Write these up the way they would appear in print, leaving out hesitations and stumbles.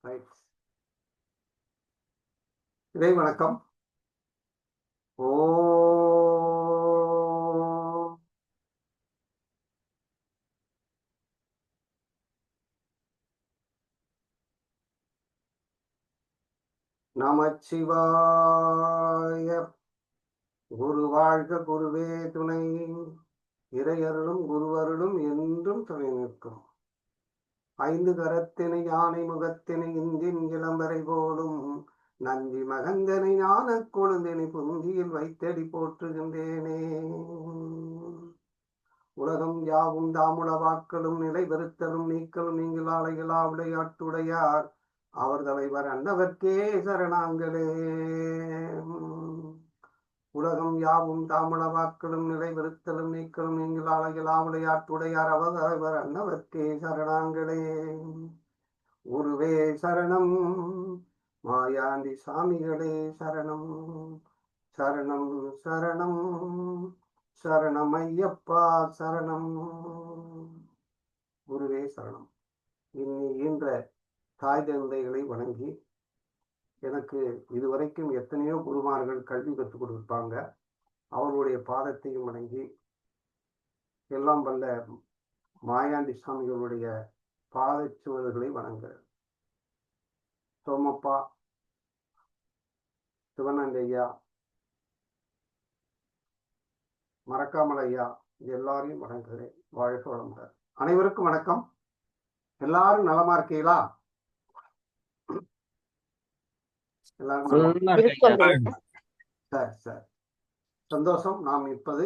Right. இறை வணக்கம். ஓ நமச்சிவாய. குரு வாழ்க, குருவே துணை. இறையருளும் குருவருளும் என்றும் துணை நிற்கும். ஐந்து கரத்தினை யானை முகத்தினை இந்தின் இளம்பரை போலும் நந்தி மகந்தனை ஞான கொழுந்தினை புந்தியில் வைத்தடி போற்றுகின்றேனே. உலகம் யாவும் தாமுளவாக்களும் நிலை பெறுத்தலும் நீக்கலும் நீங்களாலைகளா விளையாட்டுடையார் அவர் தலைவர் அன்னவர்க்கே சரணாங்களே. உலகம் யாவும் தாமுளவாக்களும் நிலை பெறுத்தலும் நீக்கலும் நீங்களாலைகளா விளையாட்டுடையார் அவர் தலைவர் அன்னவர்க்கே சரணாங்களே. குருவே சரணம், மாயாண்டி சாமிகளே சரணம், சரணம் சரணம் சரணம் ஐயப்பா சரணம். குருவே சரணம். ஈன்ற தாய் தந்தைகளை வணங்கி, எனக்கு இதுவரைக்கும் எத்தனையோ குருமார்கள் கல்வி கற்றுக் கொடுப்பாங்க, அவர்களுடைய பாதத்தையும் வணங்கி, எல்லாம் வல்ல மாயாண்டி சாமிகளுடைய பாதச்சுவடுகளை வணங்க. சோமப்பா, சிவனண்டையா, மறக்காமல் ஐயா, எல்லாரையும் வணங்குகிறேன். வாழ்க வளமுடன். அனைவருக்கும் வணக்கம். எல்லாரும் நலமா இருக்கீங்களா? எல்லாரும் சரி, சந்தோஷம். நாம் இப்போது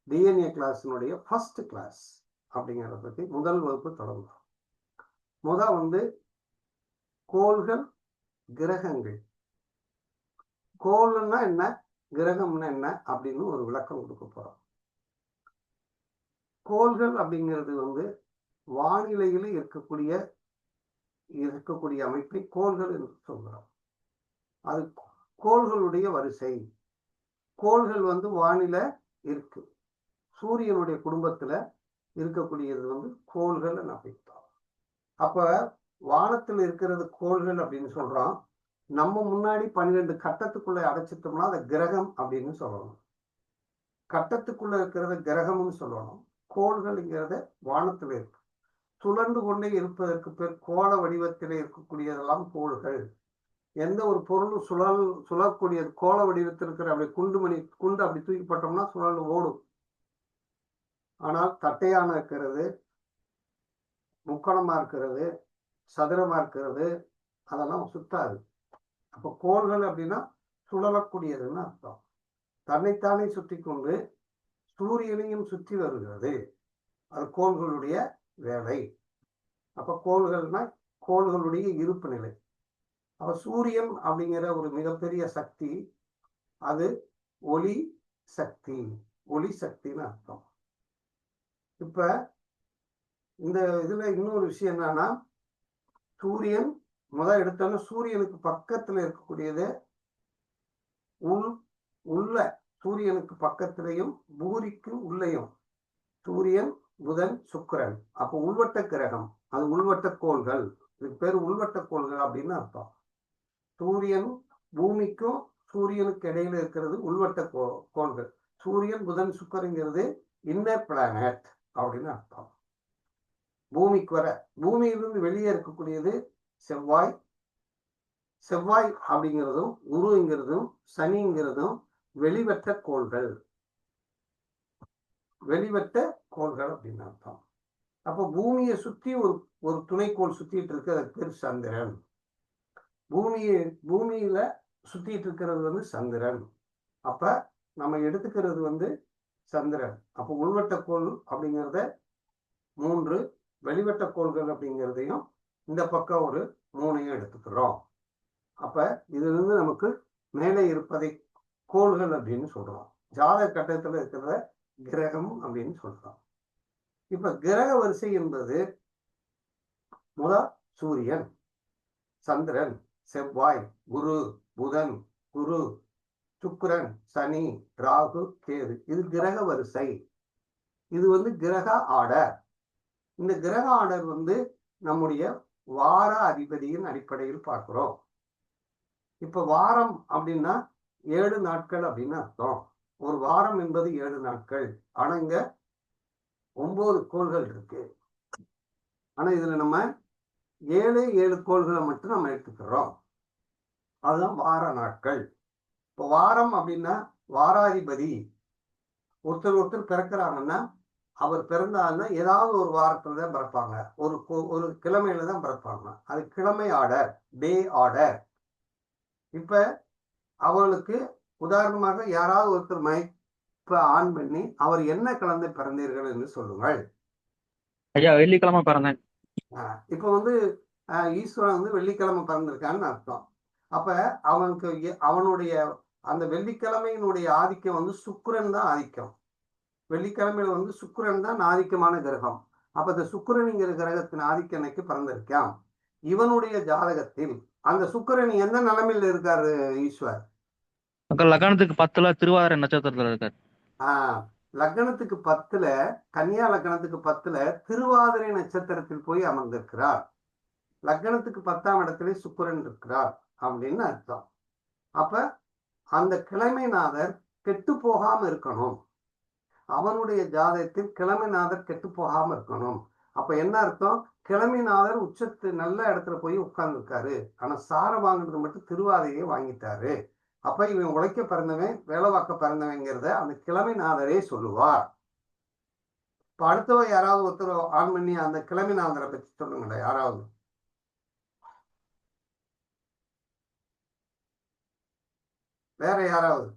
டிஎன்ஏ கிளாஸினுடைய ஃபர்ஸ்ட் கிளாஸ் அப்படிங்கிறத பற்றி முதல் வகுப்பு தொடங்குறோம். கோள்கள், கிரகங்கள். கோள்னா என்ன, கிரகம்னா என்ன அப்படின்னு ஒரு விளக்கம் கொடுக்க போறோம். கோள்கள் அப்படிங்கிறது வானிலையில் இருக்கக்கூடிய அமைப்பை கோள்கள் என்று சொல்கிறோம். அது கோள்களுடைய வரிசை. கோள்கள் வானில இருக்கு. சூரியனுடைய குடும்பத்துல இருக்கக்கூடியது கோள்கள் அமைப்போம். அப்ப வானத்தில் இருக்கிறது கோள்கள் அப்படின்னு சொல்றோம். நம்ம முன்னாடி 12 கட்டத்துக்குள்ள அடைச்சிட்டோம்னா அதை கிரகம் அப்படின்னு சொல்லணும். கட்டத்துக்குள்ள இருக்கிறத கிரகம்னு சொல்லணும். கோள்கள்ங்கிறத வானத்துல இருக்கு. சுழன்று கொண்டே இருப்பதற்கு பேர் கோள வடிவத்தில் இருக்கக்கூடியதெல்லாம் கோள்கள். எந்த ஒரு பொருளும் சுழற்கூடியது கோள வடிவத்தில் இருக்கிற அப்படி குண்டு அப்படி தூக்கி போட்டோம்னா சுழல் ஓடும். ஆனால் தட்டையான இருக்கிறது, முக்கோணமா இருக்கிறது, சதுரமா இருக்கிறது, அதெல்லாம் சுத்தாது. அப்ப கோள்கள் அப்படின்னா சுழலக்கூடியதுன்னு அர்த்தம். தன்னைத்தானே சுற்றி கொண்டு சூரியனையும் சுற்றி வருகிறது. அது கோள்களுடைய வேலை. அப்ப கோள்கள்னா கோள்களுடைய இருப்பு நிலை. அப்ப சூரியன் அப்படிங்கிற ஒரு மிகப்பெரிய சக்தி, அது ஒளி சக்தி. ஒளி சக்தின்னு அர்த்தம். இப்ப இந்த இதுல இன்னொரு விஷயம் என்னன்னா, சூரியன் எடுத்தோன்னா சூரியனுக்கு பக்கத்துல இருக்கக்கூடியது உள்ள சூரியனுக்கு பக்கத்திலையும் பூரிக்கு உள்ளேயும் சூரியன், புதன், சுக்கிரன். அப்ப உள்வட்ட கிரகம், அது உள்வட்ட கோள்கள். இதுக்கு பேர் உள்வட்ட கோள்கள் அப்படின்னு அர்த்தம். சூரியன் பூமிக்கும் சூரியனுக்கு இடையில இருக்கிறது உள்வட்ட கோள்கள். சூரியன், புதன், சுக்கிரங்கிறது இன்னர் பிளானட் அப்படின்னு அர்த்தம். பூமிக்கு பூமியிலிருந்து வெளியே இருக்கக்கூடியது செவ்வாய். செவ்வாய் அப்படிங்கிறதும் குருங்கிறதும் சனிங்கிறதும் வெளிவட்ட கோள்கள். வெளிவட்ட கோள்கள் அப்படின்னு அர்த்தம். அப்ப பூமியை சுற்றி ஒரு துணைக்கோள் சுத்திட்டு இருக்கு, அதுக்கு பேர் சந்திரன். பூமியில சுத்திட்டு இருக்கிறது சந்திரன். அப்ப நம்ம எடுத்துக்கிறது சந்திரன். அப்ப உள்வட்ட கோள் அப்படிங்கிறத 3, வெளிவட்ட கோள்கள் அப்படிங்கிறதையும் இந்த பக்கம் ஒரு 3ஐயும் எடுத்துக்கிறோம். அப்ப இதுல இருந்து நமக்கு மேலே இருப்பதை கோள்கள் அப்படின்னு சொல்றோம். ஜாதக கட்டத்துல இருக்கிறத கிரகம் அப்படின்னு சொல்றோம். இப்ப கிரக வரிசை என்பது சூரியன், சந்திரன், செவ்வாய், குரு, புதன், குரு, சுக்கிரன், சனி, ராகு, கேது. இது கிரக வரிசை. இது கிரக ஆர்டர். இந்த கிரக ஆர்டர் நம்முடைய வார அதிபதியின் அடிப்படையில் பார்க்கிறோம். இப்ப வாரம் அப்படின்னா 7 நாட்கள் அப்படின்னு அர்த்தம். ஒரு வாரம் என்பது 7 நாட்கள். ஆனா இங்க 9 கோள்கள் இருக்கு. ஆனா இதுல நம்ம 7 கோள்களை மட்டும் நம்ம எடுத்துக்கிறோம். அதுதான் வார நாட்கள். இப்போ வாரம் அப்படின்னா வாராதிபதி ஒருத்தர் பிறக்கிறாங்கன்னா அவர் பிறந்தாருன்னா ஏதாவது ஒரு வாரத்துல தான் பிறப்பாங்க. ஒரு கிழமையில தான் பிறப்பாங்க. அது கிழமை ஆர்டர், டே ஆர்டர். இப்ப அவளுக்கு உதாரணமாக யாராவது ஒருத்தர் மைப்ப ஆன் பண்ணி அவர் என்ன கிழமை பிறந்தீர்கள் என்று சொல்லுங்கள். ஐயா வெள்ளிக்கிழமை பிறந்தேன். இப்ப வந்து ஈஸ்வரன் வந்து வெள்ளிக்கிழமை பிறந்திருக்கான்னு அர்த்தம். அப்ப அவனுக்கு அவனுடைய அந்த வெள்ளிக்கிழமையினுடைய ஆதிக்கம் வந்து சுக்கிரன் தான் ஆதிக்கம். வெள்ளிக்கிழமையில வந்து சுக்கிரன் தான் ஆதிக்கமான கிரகம். அப்ப இந்த சுக்கிரன்ங்கிற கிரகத்தின் ஆதிக்கனைக்கு பிறந்திருக்கான். இவனுடைய ஜாதகத்தில் அந்த சுக்கிரன் எந்த நிலைமையில இருக்காரு ஈஸ்வர்? லக்னத்துக்கு 10ல திருவாதிரை நட்சத்திரத்துல இருக்காரு. லக்னத்துக்கு 10ல கன்னியா லக்னத்துக்கு 10ல திருவாதிரை நட்சத்திரத்தில் போய் அமர்ந்திருக்கிறார். லக்னத்துக்கு 10ஆம் இடத்திலே சுக்கிரன் இருக்கிறார் அப்படின்னு அர்த்தம். அப்ப அந்த கிழமைநாதர் கெட்டு போகாம இருக்கணும். அவனுடைய ஜாதகத்தில் கிழமைநாதர் கெட்டு போகாம இருக்கணும். அப்ப என்ன அர்த்தம்? கிழமைநாதர் உச்சத்து நல்ல இடத்துல போய் உட்கார்ந்துருக்காரு. ஆனா சாரம் வாங்குறது மட்டும் திருவாதிரையே வாங்கிட்டாரு. அப்ப இவன் உழைக்க பிறந்தவன், வேலை பார்க்க பிறந்தவங்கிறத அந்த கிழமைநாதரே சொல்லுவார். இப்ப அடுத்தவ யாராவது ஒருத்தர் ஆன் பண்ணி அந்த கிழமைநாதரை பத்தி சொல்லுங்களேன் யாராவது. வேற யாராவது?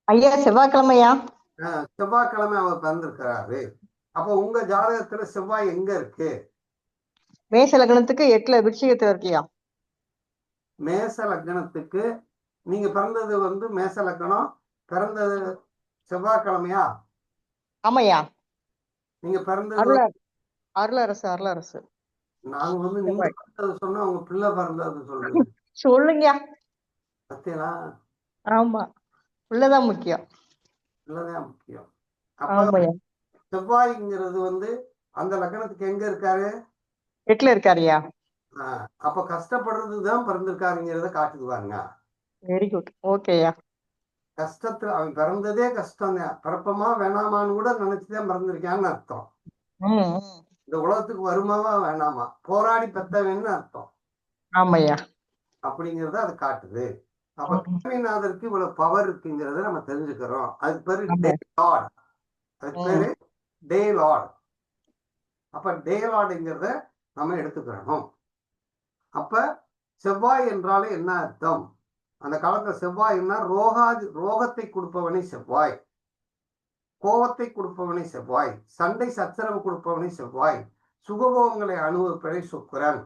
ஐயா செவ்வாய்க்கிழமையா? செவ்வாய்க்கிழமை அவர் பிறந்திருக்கிறாரு. அப்ப உங்க ஜாதகத்துல செவ்வாய் எங்க இருக்கு? மேஷ லக்னத்துக்கு 8ல விருச்சிகத்துல இருக்கியா? மேச லக்னத்துக்கு நீங்க பிறந்தது வந்து மேச லக்னம், பிறந்தது செவ்வாய்க்கிழமையா? ஆமையா. நீங்க பிறந்தது அருளரசு. நாங்க வந்து நீங்க பிறந்தது சொன்னா உங்க பிள்ளை பிறந்தது சொல்றீங்க. சொல்லுங்க. பத்தியா? ஆமா, பிள்ளைதான் முக்கியம். பிள்ளைதான் முக்கியம். அப்ப செவ்வாய்ங்கிறது வந்து அந்த லக்னத்துக்கு எங்க இருக்காரு? 8ல இருக்காருயா. அப்ப கஷ்டப்படுறதுதான் பிறந்திருக்காருங்கிறத காட்டுதுவாங்க. Very good. ஓகேயா. கஷ்டத்துல அவன் பிறந்ததே கஷ்டம் தான். பிறப்பமா வேணாமான்னு கூட நினைச்சுதான் பிறந்திருக்கான்னு அர்த்தம். இந்த உலகத்துக்கு வருமாவா வேணாமா, போராடி பெத்தவன்னு அர்த்தம். ஆமையா. அப்படிங்கறத அது காட்டுது. அப்ப கிழமைநாதருக்கு இவ்வளவு பவர் இருக்குங்கிறத நம்ம தெரிஞ்சுக்கிறோம். அதுக்கு பேரு டே லார்ட். அதுக்கு பேரு டே லார்ட். அப்ப டே லார்டுங்கிறத நம்ம எடுத்துக்கிறோம். அப்ப செவ்வாய் என்றாலே என்ன அர்த்தம்? அந்த காலத்துல செவ்வாய்னா ரோகத்தை கொடுப்பவனே செவ்வாய், கோபத்தை கொடுப்பவனே செவ்வாய், சண்டை சச்சரவு கொடுப்பவனே செவ்வாய், சுகபோகங்களை அனுபவிப்பவனே சுக்கிரன்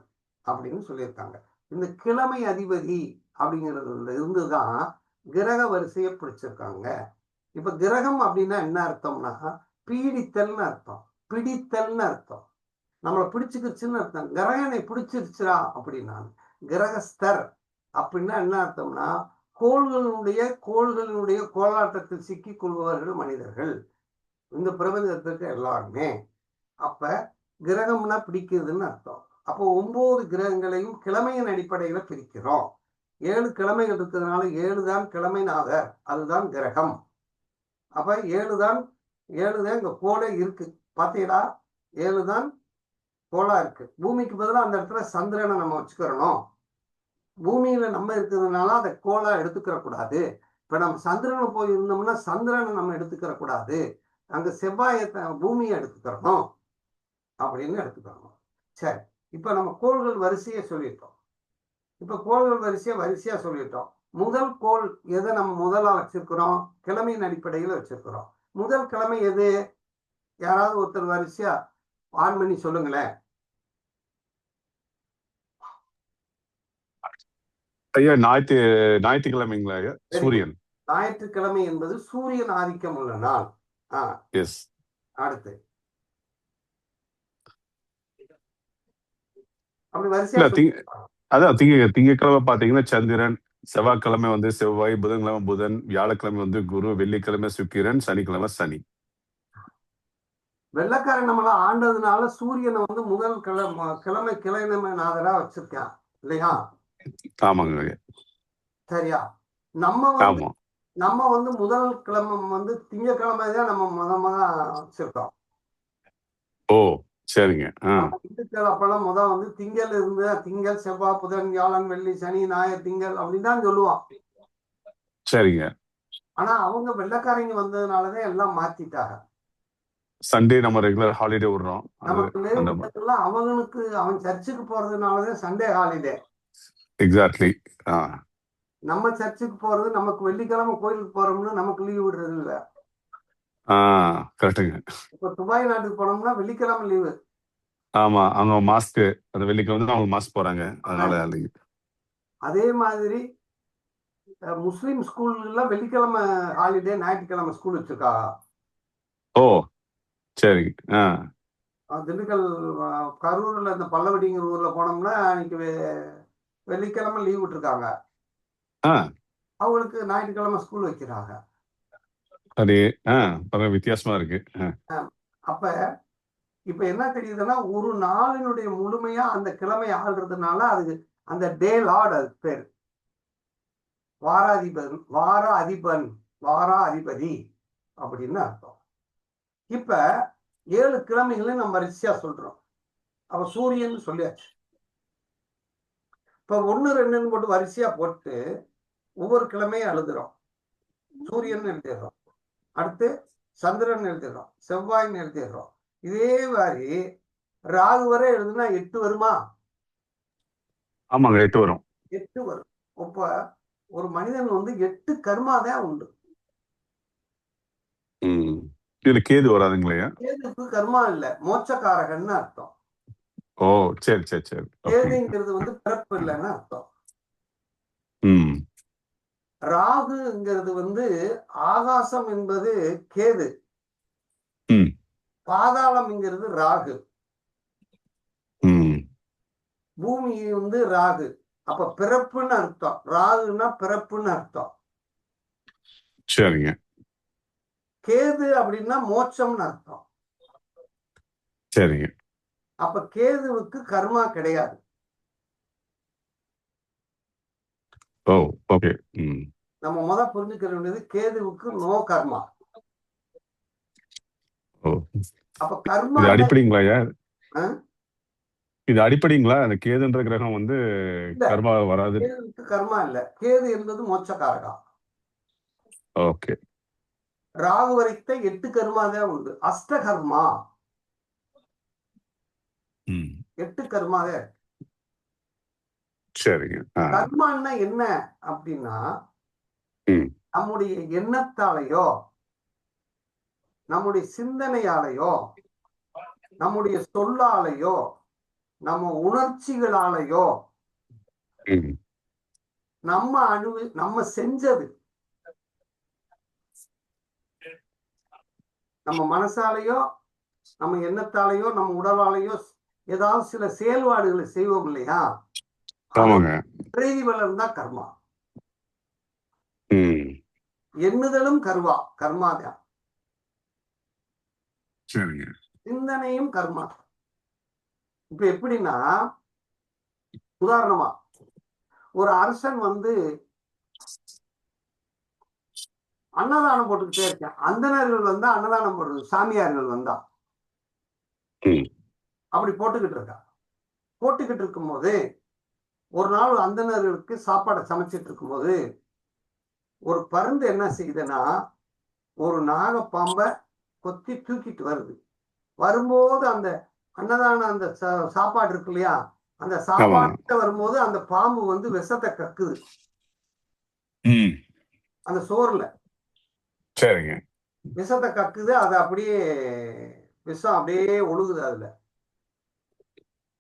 அப்படின்னு சொல்லியிருக்காங்க. இந்த கிழமை அதிபதி அப்படிங்கிறதுல இருந்துதான் கிரக வரிசையை பிடிச்சிருக்காங்க. இப்ப கிரகம் அப்படின்னா என்ன அர்த்தம்னா பீடித்தல்னு அர்த்தம், பிடித்தல்னு அர்த்தம். நம்மளை பிடிச்சுக்கிச்சுன்னு அர்த்தம். கிரகனை பிடிச்சிருச்சுரா அப்படின்னா கிரகஸ்தர் அப்படின்னா என்ன அர்த்தம்னா கோள்களினுடைய கோலாட்டத்தில் சிக்கிக் கொள்பவர்கள் மனிதர்கள் இந்த பிரபஞ்சத்திற்கு எல்லாருமே. அப்ப கிரகம்னா பிடிக்கிறதுன்னு அர்த்தம். அப்போ 9 கிரகங்களையும் கிழமையின் அடிப்படையில பிரிக்கிறோம். 7 கிழமைகள் இருக்கிறதுனால 7 தான் கிழமைநாதர், அதுதான் கிரகம். அப்ப 7 தான் இங்க கோளே இருக்கு. பாத்தீங்களா? 7 தான் கோளா இருக்கு. பூமிக்கு பதிலாக அந்த இடத்துல சந்திரனை நம்ம வச்சுக்கிறணும். பூமியில நம்ம இருக்கிறதுனால அதை கோளா எடுத்துக்கிற கூடாது. இப்ப நம்ம சந்திரனை போய் இருந்தோம்னா சந்திரனை நம்ம எடுத்துக்கிற கூடாது. அங்க செவ்வாயத்தை பூமியை எடுத்துக்கிறோம் அப்படின்னு எடுத்துக்கிறோம். சரி, இப்ப நம்ம கோள்கள் வரிசையை சொல்லிட்டோம். இப்ப கோள்கள் வரிசையா சொல்லிட்டோம். முதல் கோள் எதை நம்ம முதலா வச்சிருக்கிறோம்? கிழமையின் அடிப்படையில் வச்சிருக்கிறோம். முதல் கிழமை எது? யாராவது ஒருத்தர் வரிசையா ஆன் பண்ணி சொல்லுங்களேன். ஐயா ஞாயிற்றுக்கிழமைங்களா ஐயா? சூரியன். ஞாயிற்றுக்கிழமை என்பது சூரியன் ஆதிக்கம் உள்ள நாள். எஸ். அடுத்து அப்படி வரிசையா அதான் திங்கட்கிழமை பாத்தீங்கன்னா சந்திரன், செவ்வாய்க்கிழமை வந்து செவ்வாய், புதன்கிழமை புதன், வியாழக்கிழமை வந்து குரு, வெள்ளிக்கிழமை சுக்கிரன், சனிக்கிழமை சனி. வெள்ளைக்காரன் நம்மள ஆண்டதுனால சூரியனை வந்து முதல் கிழமை கிழமை நாதரா வச்சிருக்கான் இல்லையா? ஆமாங்க ஐயா. சரியா? நம்ம வந்து ஆமா. நம்ம வந்து முதல் கிழமை வந்து திங்கக்கிழமை தான் நம்ம முத வச்சிருக்கோம். ஓ சரிங்க. நம்ம இந்துக்கள் அப்பெல்லாம் வந்து திங்கள் இருந்து திங்கள் செவ்வாய் புதன் வியாழன் வெள்ளி சனி ஞாயிறு திங்கள் அப்படின்னு தான் சொல்லுவான். சரிங்க. ஆனா அவங்க வெள்ளைக்காரங்க வந்ததுனாலதான் எல்லாம் மாத்திட்டாங்க. சண்டே நம்ம ரெகுலர் ஹாலிடே விடுறோம். நமக்கு அவனுக்கு அவன் சர்ச்சுக்கு போறதுனாலதான் சண்டே ஹாலிடே. எக்ஸாக்ட்லி. நம்ம சர்ச்சுக்கு போறது நமக்கு வெள்ளிக்கிழமை கோயிலுக்கு போறோம்னு நமக்கு லீவு விடுறது இல்ல. கரெக்டுங்க. இப்ப துபாய் நாட்டுக்கு போனோம்னா வெள்ளிக்கிழமை லீவு. ஆமா, அவங்க மாஸ்க் அந்த வெள்ளிக்கிழமை அவங்க மாஸ்க் போறாங்க, அதனால லீவ். அதே மாதிரி முஸ்லீம் ஸ்கூல்ல வெள்ளிக்கிழமை ஹாலிடே, ஞாயிற்றுக்கிழமை ஸ்கூல் வச்சிருக்கா. ஓ சரிங்க. திண்டுக்கல் கரூர்ல இந்த பல்லவடிங்கிற ஊர்ல போனோம்னா அன்னைக்கு வெள்ளிக்கிழமை லீவ் விட்டுருக்காங்க. அவங்களுக்கு ஞாயிற்றுக்கிழமை ஸ்கூல் வைக்கிறாங்க. அது வித்தியாசமா இருக்கு. அப்ப இப்ப என்ன தெரியுதுன்னா, ஒரு நாளினுடைய முழுமையா அந்த கிழமை ஆள்றதுனால அது அந்த டே லார்ட், அது பேர் வாராதிபதி அப்படின்னு அர்த்தம். இப்ப 7 கிழமைகளையும் நம்ம வரிசையா சொல்றோம். அப்ப சூரியன் சொல்லியாச்சு. இப்ப 1, 2 போட்டு வரிசையா போட்டு ஒவ்வொரு கிழமையும் எழுதுறோம். சூரியன் எழுதிடுறோம், அடுத்து சந்திரன் எழுதிடுறோம், செவ்வாய்ன்னு எழுதிடுறோம். இதே மாதிரி ராகு வரை எழுதுனா 8 வருமா? ஆமாங்க, 8 வரும். 8 வரும். அப்ப ஒரு மனிதன் வந்து 8 கர்மாதான் உண்டு. இதுல கேது வராதுங்களா? கேதுக்கு கர்மா இல்ல, மோட்சக்காரகன்னு அர்த்தம். ஓ சரி சரி சரி. கேதுங்கிறது வந்து பிறப்பு இல்லைன்னு அர்த்தம். ராகுங்கிறது வந்து ஆகாசம் என்பது கேது, பாதாளம்ங்கிறது ராகு, பூமி வந்து ராகு. அப்ப பிறப்புன்னு அர்த்தம். ராகுன்னா பிறப்புன்னு அர்த்தம். சரிங்க. கேது அப்படின்னா மோட்சம்னு அர்த்தம். சரிங்க. அப்ப கேதுவுக்கு கர்மா கிடையாது. ஓ ஓகே. நம்ம புரிஞ்சுக்க வேண்டியது கேதுவுக்கு நோ கர்மா. அப்ப கர்மா அடிப்படைங்களா? இது அடிப்படைங்களா? அந்த கேதுன்ற கிரகம் வந்து கர்மா வராது. கேதுவுக்கு கர்மா இல்ல. கேது என்பது மோட்சக்காரகா. ஓகே. ராகு வரைக்கும் 8 கர்மாதான் உண்டு. அஷ்டகர்மா 8 கர்மாதான். சரிங்க. கர்மான்னா என்ன அப்படின்னா, நம்முடைய எண்ணத்தாலேயோ நம்முடைய சிந்தனையாலேயோ நம்முடைய சொல்லாலேயோ நம்ம உணர்ச்சிகளாலேயோ நம்ம செஞ்சது, நம்ம மனசாலேயோ நம்ம எண்ணத்தாலேயோ நம்ம உடலாலேயோ ஏதாவது சில செயல்பாடுகளை செய்வோம் இல்லையா? பிரதிபலன் தான் கர்மா. எண்ணுதலும் கர்மாதான். சிந்தனையும் கர்மா. இப்ப எப்படின்னா, உதாரணமா ஒரு அரசன் வந்து அன்னதானம் போட்டுக்கிட்டே இருக்கேன். அந்தணர்கள் வந்தா அன்னதானம் போடுறது, சாமியார்கள் வந்தா அப்படி போட்டுக்கிட்டு இருக்கும் போது ஒரு நாள் அந்தணர்களுக்கு சாப்பாடை சமைச்சிட்டு இருக்கும் போது ஒரு பருந்து என்ன செய்யுதுன்னா, ஒரு நாகப்பாம்பை கொத்தி தூக்கிட்டு வரும்போது அந்த அன்னதானம் அந்த சாப்பாடு இருக்கு இல்லையா, அந்த சாப்பாடு வரும்போது அந்த பாம்பு வந்து விஷத்தை கக்குது அந்த சோறுல. சரிங்க. விஷத்தை கக்குது, அது அப்படியே விஷம் அப்படியே ஒழுகுது. அதுல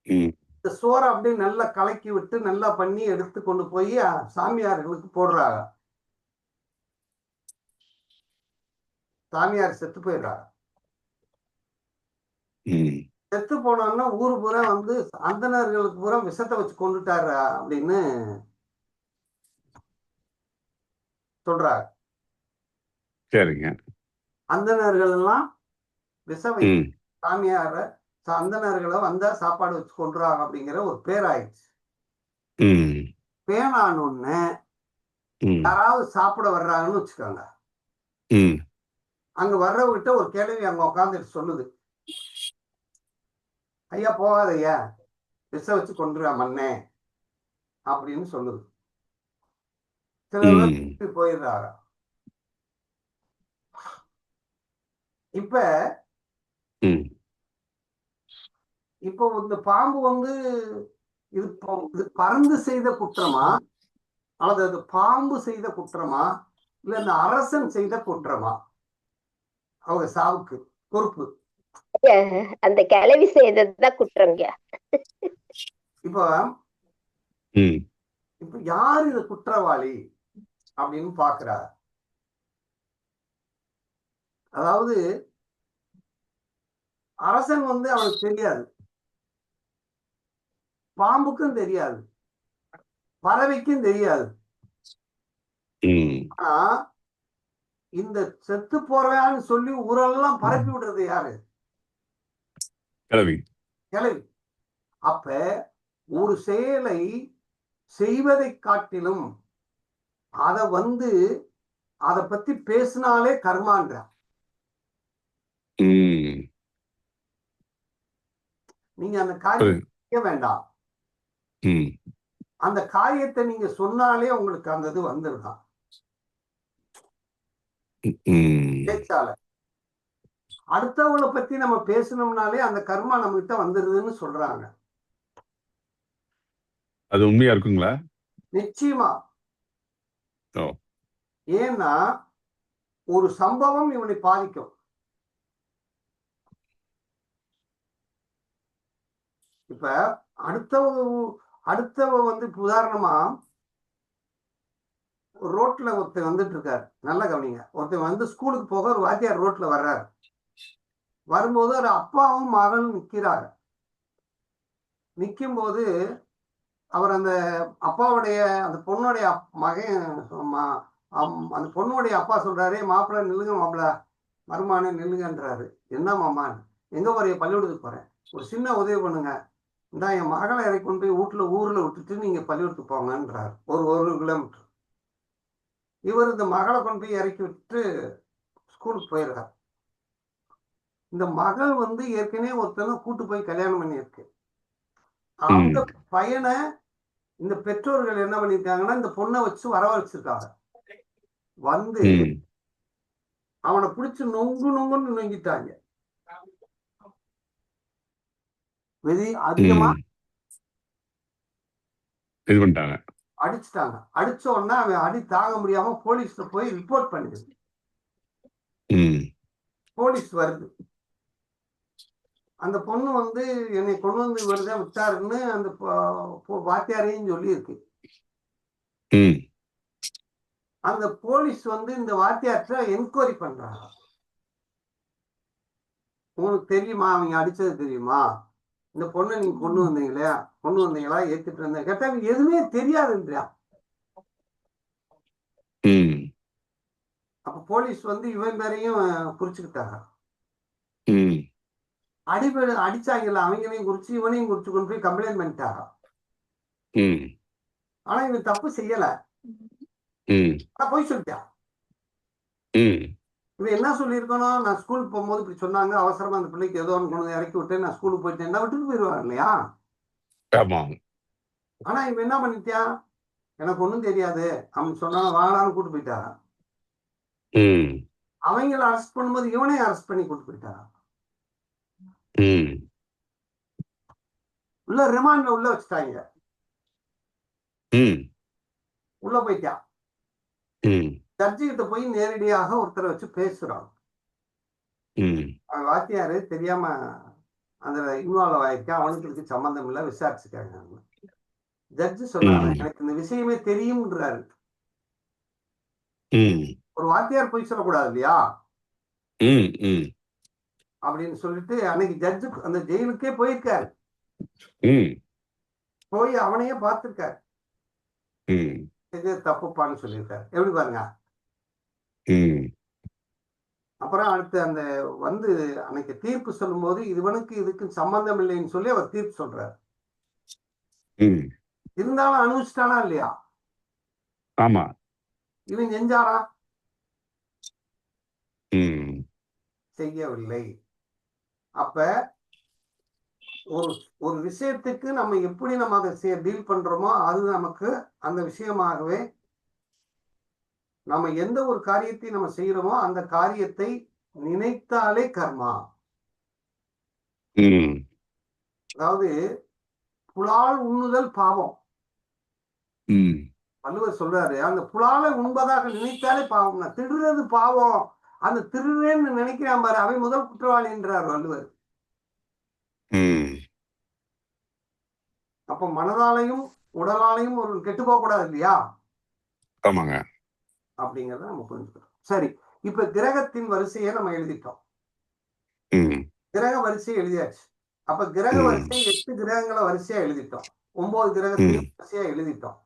இந்த சோறை அப்படியே நல்லா கலக்கி விட்டு நல்லா பண்ணி எடுத்து கொண்டு போய் சாமியார்களுக்கு போடுறாங்க. சாமியார் செத்து போயிடுறாங்க. செத்து போனோம்னா ஊரு பூரா வந்து அந்தணர்களுக்கு பூரா விஷத்தை வச்சு கொண்டுட்டாரு அப்படின்னு சொல்றாங்க. சரிங்க. அந்தணர்கள் எல்லாம் விஷம் சாமியார அந்தணர்களை வந்தா சாப்பாடு வச்சு கொண்டுறாங்க அப்படிங்கிற ஒரு பேர் ஆயிடுச்சு. ம் பேனானொன்னு ம் யாராவது சாப்பிட வர்றாங்கன்னு வச்சுக்கோங்க, ம் அங்க வர்றவங்கிட்ட ஒரு கேள்வி அங்க உட்காந்துட்டு சொல்லுது, ஐயா போகாதய்யா, விஷ வச்சு கொண்டுறா மண்ணே அப்படின்னு சொல்லுது. சில ம் பேர் போயிடுறாங்க. இப்ப ம் இப்போ இந்த பாம்பு வந்து இது இது பறந்து செய்த குற்றமா அல்லது அது பாம்பு செய்த குற்றமா இல்ல இந்த அரசன் செய்த குற்றமா அவங்க சாவுக்கு பொறுப்பு? அந்த கிளவி செய்ததுதான் குற்றங்க. இப்போ ம் இப்ப யாரு இது குற்றவாளி அப்படின்னு பாக்குறாரு. அதாவது அரசன் வந்து அவனுக்கு தெரியாது, பாம்புக்கும் தெரியாது, பறவைக்கும் தெரியாது. ம் ஆனா இந்த செத்து போறான்னு சொல்லி ஊரெல்லாம் பரப்பி விடுறது யாரு? கிளவி. கிளவி. அப்ப ஒரு செயலை செய்வதை காட்டிலும் அத வந்து அத பத்தி பேசினாலே கர்மான்ற. ம் நீங்க அந்த காரியம் செய்ய வேண்டாம், ம் அந்த காரியத்தை நீங்க சொன்னாலே உங்களுக்கு அந்த இது வந்துருதான் ம் பேச்சால. அடுத்தவங்களை பத்தி நம்ம பேசணும்னாலே அந்த கர்மா நம்ம கிட்ட வந்துருதுன்னு சொல்றாங்க. அது உண்மையா இருக்குங்களா? நிச்சயமா. ஓ. ஏன்னா ஒரு சம்பவம் இவனை பாதிக்கும். இப்ப அடுத்தவ வந்து உதாரணமா ரோட்ல ஒருத்தர் வந்துட்டு இருக்காரு, நல்லா கவனிங்க. ஒருத்தர் வந்து ஸ்கூலுக்கு போக ஒரு வாத்தியார் ரோட்ல வர்றாரு. வரும்போது ஒரு அப்பாவும் மகனும் நிக்கிறாரு. நிக்கும் போது அவர் அந்த அப்பாவுடைய அந்த பொண்ணுடைய மகன் அந்த பொண்ணுடைய அப்பா சொல்றாரு, மாப்பிள்ளை நில்லுங்க, மாப்பிள்ள மருமானே நில்லுங்கன்றாரு. என்ன மாமான்? எங்க போறீங்க? பள்ளிக்கூடத்துக்கு போறேன். ஒரு சின்ன உதவி பண்ணுங்க, இந்த என் மகளை இறக்கி கொண்டு போய் ஊர்ல விட்டுட்டு நீங்க பள்ளிக்கூடத்துக்கு போங்கன்றாரு. ஒரு கிலோமீட்டர். இவர் இந்த மகளை கொண்டு போய் இறக்கி விட்டு ஸ்கூலுக்கு போயிடுறார். இந்த மகள் வந்து ஏற்கனவே ஒருத்தனை கூட்டு போய் கல்யாணம் பண்ணியிருக்கு. அந்த பையனை இந்த பெற்றோர்கள் என்ன பண்ணிருக்காங்கன்னா இந்த பொண்ணை வச்சு வரவழைச்சிருக்காங்க. வந்து அவனை பிடிச்சு நொங்குன்னு நொங்கிட்டாங்க. அதிகமா இது பண்ணிட்டாங்க, அடிச்சுட்டாங்க. அடிச்ச உடனே அவன் அடி தாங்க முடியாம போலீஸ்ல போய் ரிப்போர்ட் பண்ணிடுது. போலீஸ் வருது. அந்த பொண்ணு வந்து என்னை கொண்டு வந்து இவர்தான் விட்டாருன்னு அந்த வாத்தியாரையும் சொல்லி இருக்கு. அந்த போலீஸ் வந்து இந்த வாத்தியார்ட்ட என்கொயரி பண்றாங்க. உங்களுக்கு தெரியுமா, அவங்க அடிச்சது தெரியுமா, இந்த பொண்ணை நீங்க கொண்டு வந்தீங்களா ஏத்துட்டு இருந்தேன் கேட்டா எதுவுமே தெரியாதுன்றா. அப்ப போலீஸ் வந்து இவன் பேரையும் குறிச்சுக்கிட்டாங்க. அடிச்சாங்கல்ல அவங்களையும் குறிச்சு இவனையும் குறிச்சு கொண்டு போய் கம்ப்ளைண்ட் பண்ணிட்டாங்க. ஆனா இவன் தப்பு செய்யல, போய் சொல்லிட்டான். இவன் என்ன சொல்லியிருக்கணும், நான் ஸ்கூலுக்கு போகும்போது இப்படி சொன்னாங்க, அவசரமா அந்த பிள்ளைக்கு ஏதோ ஒன்று கொண்டு இறக்கி விட்டேன், நான் ஸ்கூலுக்கு போயிட்டேன், விட்டுட்டு போயிடுவாங்க இல்லையா? ஆனா இவன் என்ன பண்ணிட்டான், எனக்கு ஒண்ணும் தெரியாது அவன் சொன்னாலும் வாங்கலான்னு கூட்டு போயிட்டாங்க. அவங்கள அரெஸ்ட் பண்ணும்போது இவனையும் அரெஸ்ட் பண்ணி கூட்டு போயிட்டாங்க. உள்ள ரிமாண்ட்ல உள்ள வச்சுட்டாங்க. உள்ள போயிட்டான். ஜட்ஜி கிட்ட போய் நேரடியாக ஒருத்தரை வச்சு பேசுறான். அவன் வாத்தியாரு தெரியாம அதுல இன்வால்வ் ஆயிருக்கேன், அவனுக்கு இதுக்கு சம்பந்தம் இல்ல, விசாரிச்சுக்காங்க. ஜட்ஜு சொல்றாங்க எனக்கு இந்த விஷயமே தெரியும்ன்றாரு. ஒரு வாத்தியார் போய் சொல்லக்கூடாது இல்லையா அப்படின்னு சொல்லிட்டு அன்னைக்கு ஜட்ஜு அந்த ஜெயிலுக்கே போயிருக்காரு. போய் அவனையே பார்த்திருக்காரு. இது தப்புப்பான்னு சொல்லியிருக்காரு. எப்படி பாருங்க. அப்புறம் அடுத்து அந்த வந்து அன்னைக்கு தீர்ப்பு சொல்லும்போது இவனுக்கு இதுக்கு சம்பந்தம் இல்லைன்னு சொல்லி அவர் தீர்ப்பு சொல்றாரு. இருந்தாலும் அனுபவிச்சிட்டானா இல்லையா? ஆமா. இவன் செஞ்சாரா? செய்யவில்லை. அப்ப ஒரு ஒரு விஷயத்துக்கு நம்ம எப்படி நம்ம அதை டீல் பண்றோமோ அது நமக்கு அந்த விஷயமாகவே, நம்ம எந்த ஒரு காரியத்தை நம்ம செய்யறோமோ அந்த காரியத்தை நினைத்தாலே கர்மா. அதாவது புலால் உண்ணுதல் பாவம். வள்ளுவர் சொல்றாரு, அந்த புலாலை உண்பதாக நினைத்தாலே பாவம். திருடுறது பாவம், அந்த திருடுறேன்னு நினைக்கிறான் பாரு அவை முதல் குற்றவாளி என்றார் வள்ளுவர். அப்ப மனதாலையும் உடலாலையும் ஒரு கெட்டு போக கூடாது இல்லையா? ஆமாங்க. அப்படிங்கறத நம்ம புரிஞ்சுக்கிறோம். சரி, இப்ப கிரகத்தின் வரிசையை நம்ம எழுதிட்டோம். கிரக வரிசையை எழுதியாச்சு. அப்ப கிரக வரிசை 8 கிரகங்களை வரிசையா எழுதிட்டோம். 9 கிரகத்தையும் வரிசையா எழுதிட்டோம்.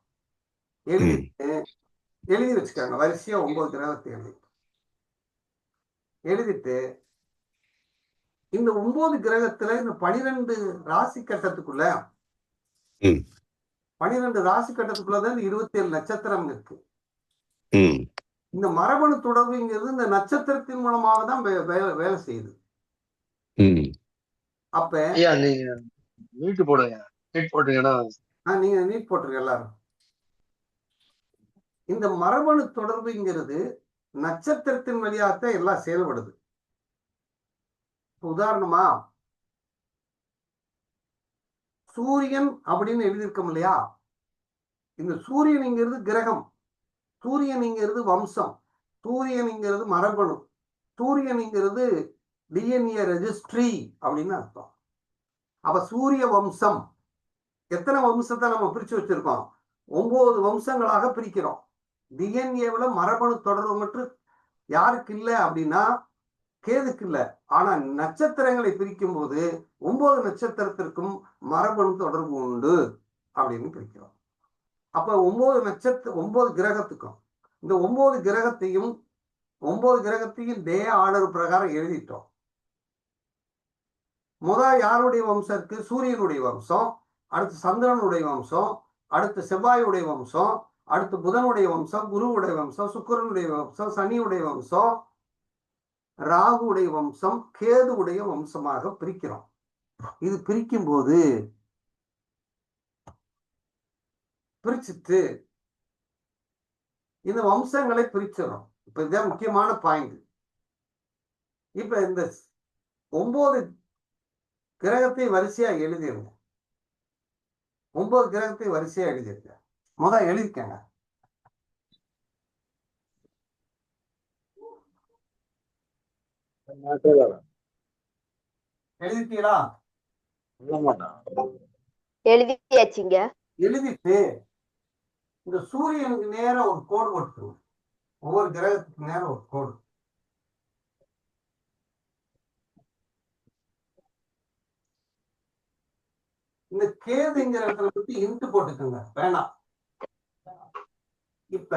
எழுதி வச்சுக்காங்க வரிசையா 9 கிரகத்தை எழுதிட்டு இந்த 9 கிரகத்துல இந்த 12 ராசி கட்டத்துக்குள்ள 12 ராசி கட்டத்துக்குள்ளதான் 27 நட்சத்திரம் இருக்கு. இந்த மரபணு தொடர்புங்கிறது இந்த நட்சத்திரத்தின் மூலமாக தான் வேலை செய்யுது. அப்ப நீங்க நீட் போடுங்க, நீட் போட்டீங்கன்னா நீங்க நீட் போட்டுருங்க எல்லாரும். இந்த மரபணு தொடர்புங்கிறது நட்சத்திரத்தின் வழியாகத்தான் எல்லாம் செயல்படுது. உதாரணமா சூரியன் அப்படின்னு எழுதியிருக்கோம் இல்லையா? இந்த சூரியன்ங்கிறது கிரகம், சூரியன்ங்கிறது வம்சம், சூரியன்ங்கிறது மரபணு, சூரியன்ங்கிறது டிஎன்ஏ ரெஜிஸ்ட்ரி அப்படின்னு அர்த்தம். அப்ப சூரிய வம்சம் எத்தனை வம்சத்தை நம்ம பிரிச்சு வச்சிருக்கோம்? 9 வம்சங்களாக பிரிக்கிறோம். டிஎன்ஏவில் மரபணு தொடர்பு மட்டும் யாருக்கு இல்லை அப்படின்னா கேதுக்கு இல்லை. ஆனா நட்சத்திரங்களை பிரிக்கும் போது 9 நட்சத்திரத்திற்கும் மரபணு தொடர்பு உண்டு அப்படின்னு பிரிக்கிறோம். அப்ப 9 கிரகத்துக்கும் இந்த 9 கிரகத்தையும் டே ஆர்டர் பிரகாரம் எழுதிட்டோம். யாருடைய வம்சம் இருக்கு? சூரியனுடைய வம்சம், அடுத்து சந்திரனுடைய வம்சம், அடுத்து செவ்வாயுடைய வம்சம், அடுத்து புதனுடைய வம்சம், குருவுடைய வம்சம், சுக்கிரனுடைய வம்சம், சனியுடைய வம்சம், ராகுடைய வம்சம், கேதுவுடைய வம்சமாக பிரிக்கிறோம். இது பிரிக்கும் போது பிரிச்சுட்டு இந்த வம்சங்களை பிரிச்சிடும். இப்ப இதுதான் முக்கியமான பாயிண்ட். இப்ப இந்த 9 கிரகத்தை வரிசையா எழுதிருங்க. 9 கிரகத்தை வரிசையா எழுதிருங்க. எழுதிக்கங்க. எழுதிட்டீங்களா? எழுதியாச்சுங்க. எழுதிட்டு இந்த சூரியனுக்கு நேரம் ஒரு கோடு போட்டுருங்க. ஒவ்வொரு கிரகத்துக்கு நேரம் ஒரு கோடு. இந்த கேதுங்கிற இடத்துல பத்தி இன்ட்டு போட்டுக்கோங்க, வேணாம். இப்ப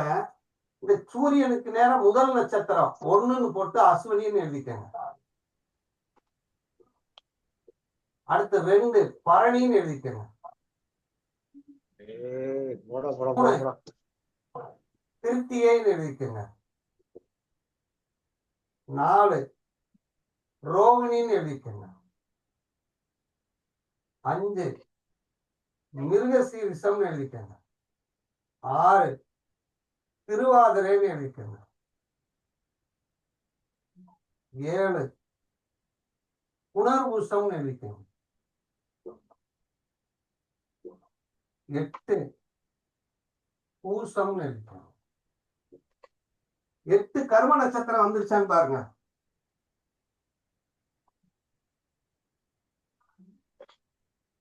இந்த சூரியனுக்கு நேரம் முதல் நட்சத்திரம் 1ன்னு போட்டு அஸ்வினின்னு எழுதிக்கங்க. அடுத்து 2 பரணின்னு எழுதிக்கங்க. திருத்தியைன்னு எழுதிக்கங்க. 4 ரோகிணின்னு எழுதிக்கங்க. 5 மிருகசீரிஷம்னு எழுதிக்கங்க. 6 திருவாதிரைன்னு எழுதிக்கங்க. 7 புனர்பூசம்னு எழுதிக்கங்க. 8 பூசம்னு எழுதிக்கங்க. 8 கர்ம நட்சத்திரம் வந்துருச்சான்னு பாருங்க.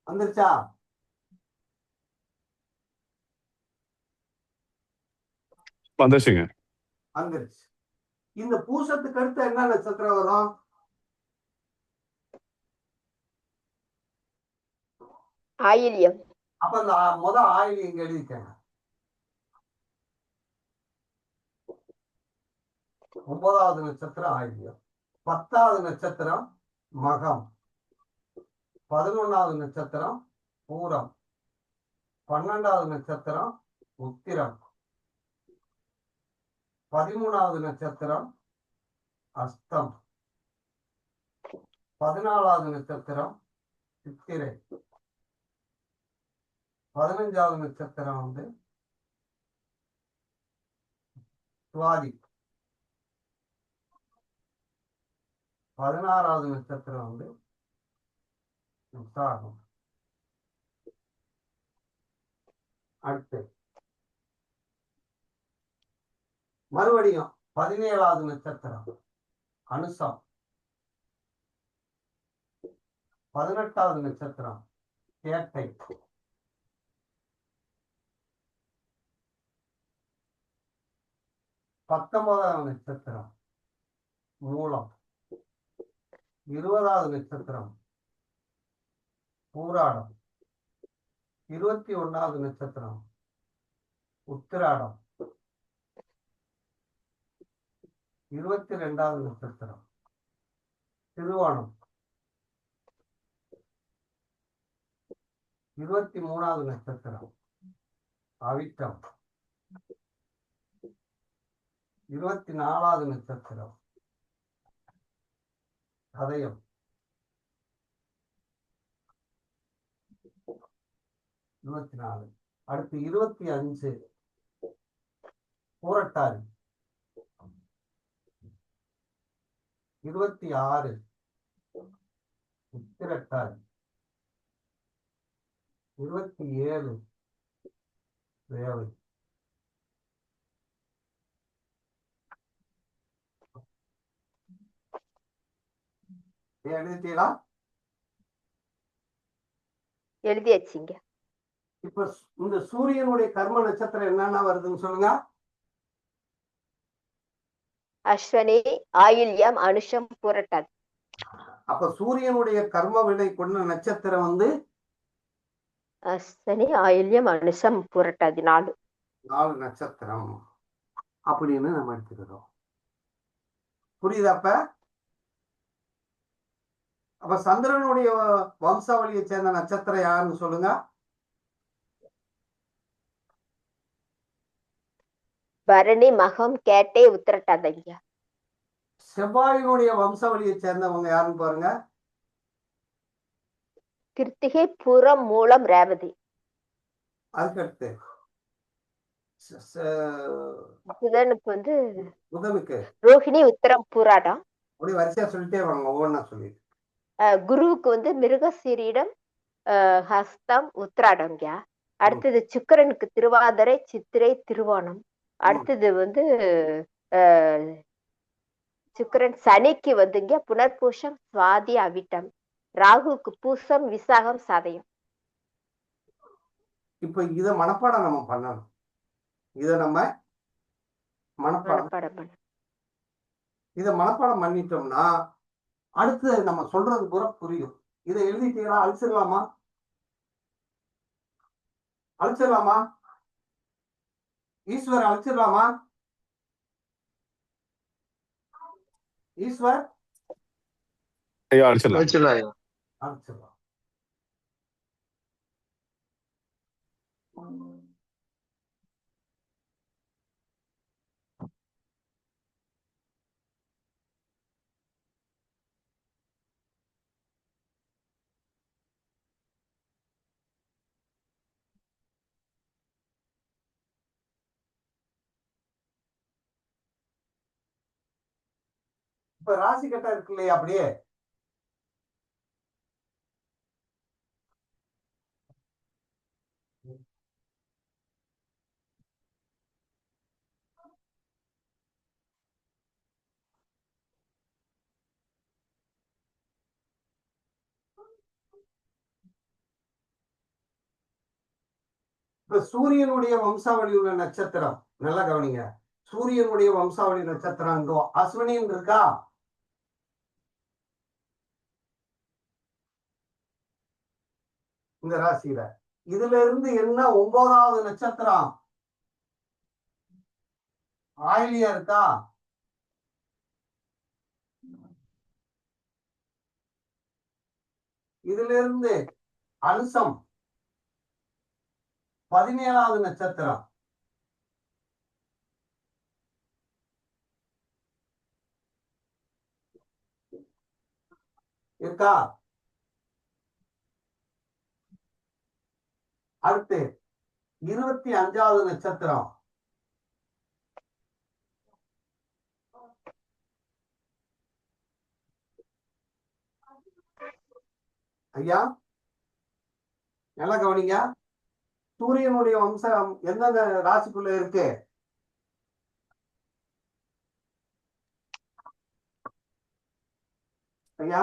வந்துருச்சா? வந்துருச்சுங்க. வந்துருச்சு. இந்த பூசத்துக்கு அடுத்து என்ன நட்சத்திரம் வரும்? ஆயில்யம். அப்ப இந்த ஆயில்யம் இங்க எழுதிக்கங்க. 9வது நட்சத்திரம் ஆயில்யம். 10வது நட்சத்திரம் மகம், 11வது நட்சத்திரம் பூரம், 12வது நட்சத்திரம் உத்திரம், 13வது நட்சத்திரம் அஸ்தம், 14வது நட்சத்திரம் சித்திரை, 15வது நட்சத்திரம் வந்து சுவாதி, 16வது நட்சத்திரம் வந்து விசாகம். அடுத்து மறுபடியும் 17வது நட்சத்திரம் அனுசம், 18வது நட்சத்திரம் கேட்டை, 19வது நட்சத்திரம் மூலம், 20வது நட்சத்திரம் பூராடம், 21வது நட்சத்திரம் உத்திராடம், 22வது நட்சத்திரம் திருவோணம், 23வது நட்சத்திரம் அவிட்டம், 24வது நட்சத்திரம் சதயம், 24. அடுத்து 25 பூரட்டாதி, 26 உத்திரட்டாதி, 27 ரேவதி. எழுதிட்டீங்களா? எழுதியாச்சுங்க. இப்ப இந்த சூரியனுடைய கர்ம நட்சத்திரம் என்னென்ன வருதுன்னு சொல்லுங்க. அஸ்வினி, ஆயில்யம், அனுஷம், புரட்டாதி. அப்ப சூரியனுடைய கர்ம வினை கொண்ட நட்சத்திரம் வந்து அஸ்வினி, ஆயில்யம், அனுஷம், புரட்டாதி 4 நட்சத்திரம் அப்படின்னு நம்ம எடுத்துக்கிறோம். புரியுதா? அப்ப சந்திரனுடைய வம்சாவளியை சேர்ந்த நட்சத்திரம் யாருன்னு சொல்லுங்க. பரணி, மகம், கேட்டை, உத்திரட்டாதி. செவ்வாயினுடைய வம்சாவளியை சேர்ந்தவங்க யாருன்னு பாருங்க. கிருத்திகை, புறம், மூலம், ரேவதி. அதுக்கடுத்து புதனுக்கு வந்து புதனுக்கு ரோஹிணி, உத்திரம், பூராடம். அப்படி வரிசையா சொல்லிட்டே வாங்க, ஒவ்வொன்னா சொல்லி. குருவுக்கு வந்து மிருகசீரிடம், ஹஸ்தம், உத்திராடம்ங்க. அடுத்தது சுக்கிரனுக்கு திருவாதிரை, சித்திரை, திருவோணம். அடுத்தது வந்து சுக்கிரன். சனிக்கு வந்துங்க புனர்பூஷம், சுவாதி, அவிட்டம். ராகுவுக்கு பூசம், விசாகம், சதயம். இப்ப இத மனப்பாடம் நம்ம பண்ணணும். இத நம்ம மனப்பாடம் இத மனப்பாடம் பண்ணிட்டோம்னா அடுத்து நம்ம சொல்றது பூரா புரியும். இதை எழுதிட்டீங்களா? அழிச்சிடலாமா? அழிச்சிடலாமா? ஈஸ்வர் அழிச்சிடலாமா? ஈஸ்வர் அழிச்சிடலாம். அழிச்சிடலாம். இப்ப ராசி கட்டா இருக்கு இல்லையா? அப்படியே இப்ப சூரியனுடைய வம்சாவளி உள்ள நட்சத்திரம் நல்லா கவனிங்க. சூரியனுடைய வம்சாவளி நட்சத்திரம் இங்க அஸ்வினின்னு இருக்கா? இந்த ராசியில இதுல இருந்து என்ன 9வது நட்சத்திரம் ஆயிலியா இருக்கா? இதுல இருந்து அனுசம் 17வது நட்சத்திரம். இருக்கா? அடுத்து 25வது நட்சத்திரம். ஐயா நல்லா கவனிங்க. சூரியனுடைய வம்சம் எந்தெந்த ராசிக்குள்ள இருக்கு? ஐயா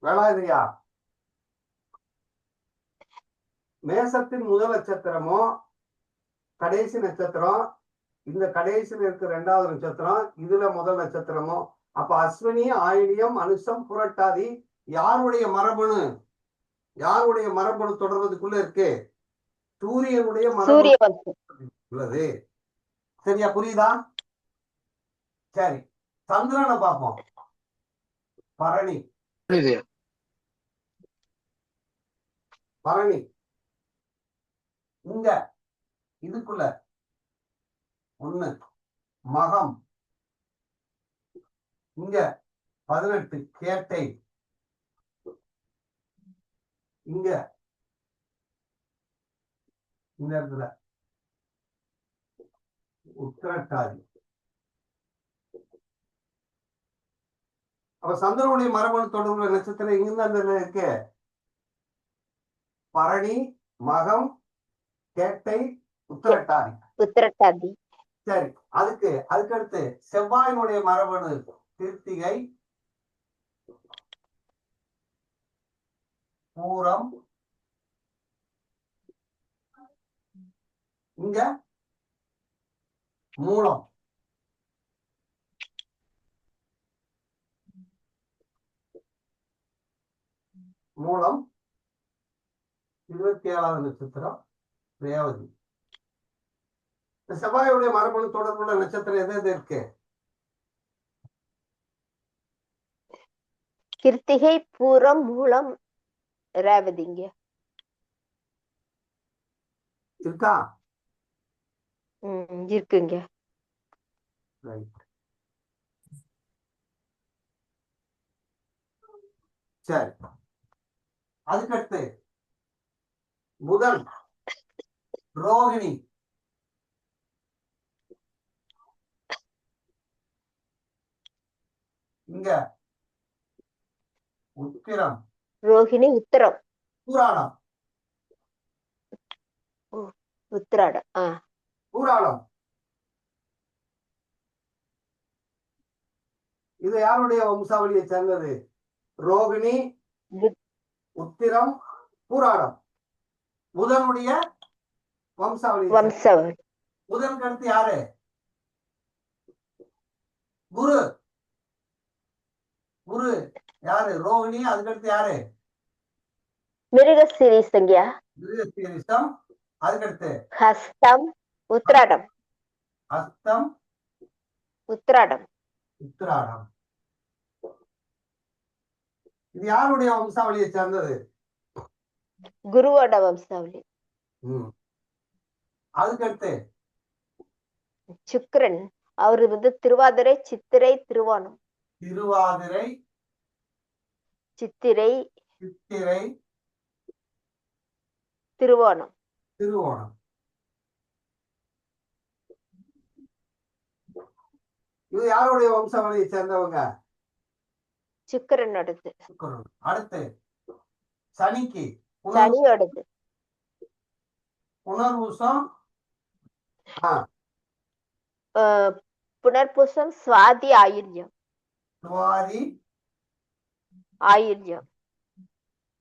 வேளாதிரியா, மேசத்தின் முதல் நட்சத்திரமோ கடைசி நட்சத்திரம், இந்த கடைசியில் இருக்கிற 2வது நட்சத்திரம், இதுல முதல் நட்சத்திரமோ, அப்ப அஸ்வினி, ஆயிலியம், அனுசம், புரட்டாதி யாருடைய மரபணு? யாருடைய மரபணு தொடர்வதுக்குள்ள இருக்கு? சூரியனுடைய சூரிய மரபணு வம்சம். உள்ளது. சரியா? புரியுதா? சரி, சந்திரனை பார்ப்போம். பரணி. புரியுது. பரணி இங்க இதுக்குள்ள 1, மகம் இங்க 18, கேட்டை இங்க இந்த இடத்துல உத்திரட்டாதி. அப்ப சந்திரனுடைய மரபணு தொடர்புள்ள நட்சத்திரம் இங்கிருந்து அந்த இருக்கு. பரணி, மகம், கேட்டை, உத்திரட்டாதி. உத்திரட்டாதி. சரி, அதுக்கடுத்து செவ்வாயினுடைய மரபணு கிருத்திகை, பூரம், இங்க மூலம். மூலம் 27வது நட்சத்திரம் ரேவதி. செவ்வாயுடைய மரபணு தொடர்புள்ள நட்சத்திரம் எது எது இருக்கு? கிருத்திகை, பூரம், மூலம், ரேவதிங்க. இருக்கா? இருக்குங்க. சரி, அதுக்கடுத்து புதன், ரோகிணி, இங்க உத்திரம், ரோகிணி, உத்திரம், பூராடம். உத்திராடம். பூராடம் இது யாருடைய வம்சாவளியை சேர்ந்தது? ரோகிணி, உத்திரம், பூராடம் புதனுடைய வம்சாவளி. புதனுக்கு அடுத்து யாரு? குரு. குரு யாரு? ரோகிணி. அதுக்கடுத்து யாரு? மிருகசீரிசங்கயா. மிருகசீரிசம். அதுக்கடுத்து ஹஸ்தம், உத்திராடம். ஹஸ்தம், உத்திராடம். உத்திராடம். இது யாருடைய வம்சாவளியை சேர்ந்தது? குருவோட வம்சாவளி. அதுக்கடுத்து சுக்கிரன். அவரு திருவாதிரை, சித்திரை, திருவோணம். திருவாதிரை, சித்திரை, சித்திரை, திருவோணம். திருவோணம். இது யாருடைய வம்சாவளியை சேர்ந்தவங்க? சுக்கிரனோடது. சுக்கிரன். அடுத்து சனிக்கு சனியோடது. புனர்வூசம், புனர்பூசம், சுவாதி, ஆயுள்யம். சுவாதி, ஆயுள்யம்.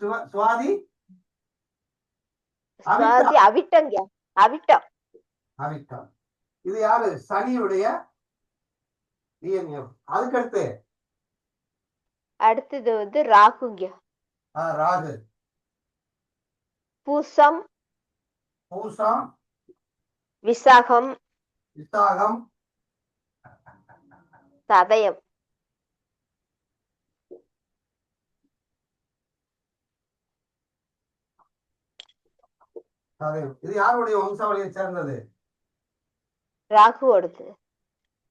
சுவாதி, சுவாதி, அவிட்டங்க. அவிட்டம். அவிட்டம். இது யாரு? சனியுடைய டிஎன்எஃப். அதுக்கடுத்து அடுத்தது ராகுங்க. ராகு. பூசம், பூசம், விசாகம், விசாகம், சதயம். சதயம். இது யாருடைய வம்சாவளியை சேர்ந்தது? ராகுவோடது.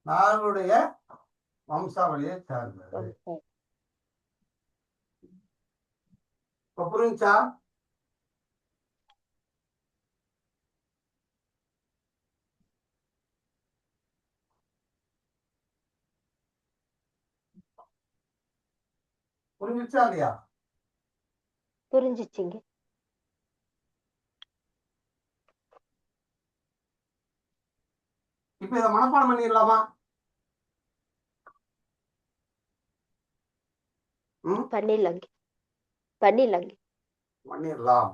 நாளுடைய வம்சாவளியை சேர்ந்தது. இப்ப புரிஞ்சா? புரிஞ்சுச்சா இல்லையா? புரிஞ்சிச்சிங்க. இப்ப இதை மனப்பாடம் பண்ணிடலாமா? பண்ணிடலாங்க. பண்ணிடலாங்க. பண்ணிடலாம்.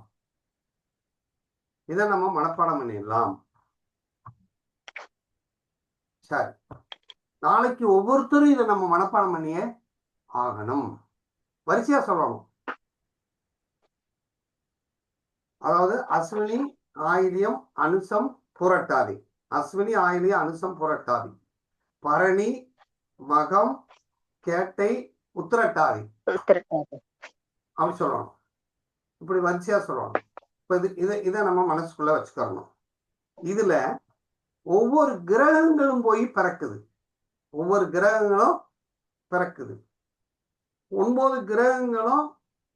இதை நம்ம மனப்பாடம் பண்ணிடலாம். சரி, நாளைக்கு ஒவ்வொருத்தரும் இதை நம்ம மனப்பாடம் பண்ணியே ஆகணும். வரிசையா சொல்லணும். அதாவது அஸ்வினி, ஆயில்யம், அனுசம், புரட்டாதி. அஸ்வினி, ஆயில்யம், அனுசம், புரட்டாதி. பரணி, மகம், கேட்டை, உத்திரட்டாதி அப்படி சொல்லணும். இப்படி வரிசையா சொல்லணும். இப்ப இதை நம்ம மனசுக்குள்ள வச்சுக்கணும். இதுல ஒவ்வொரு கிரகங்களும் போய் பிறக்குது. ஒவ்வொரு கிரகங்களும் பிறக்குது. 9 கிரகங்களும்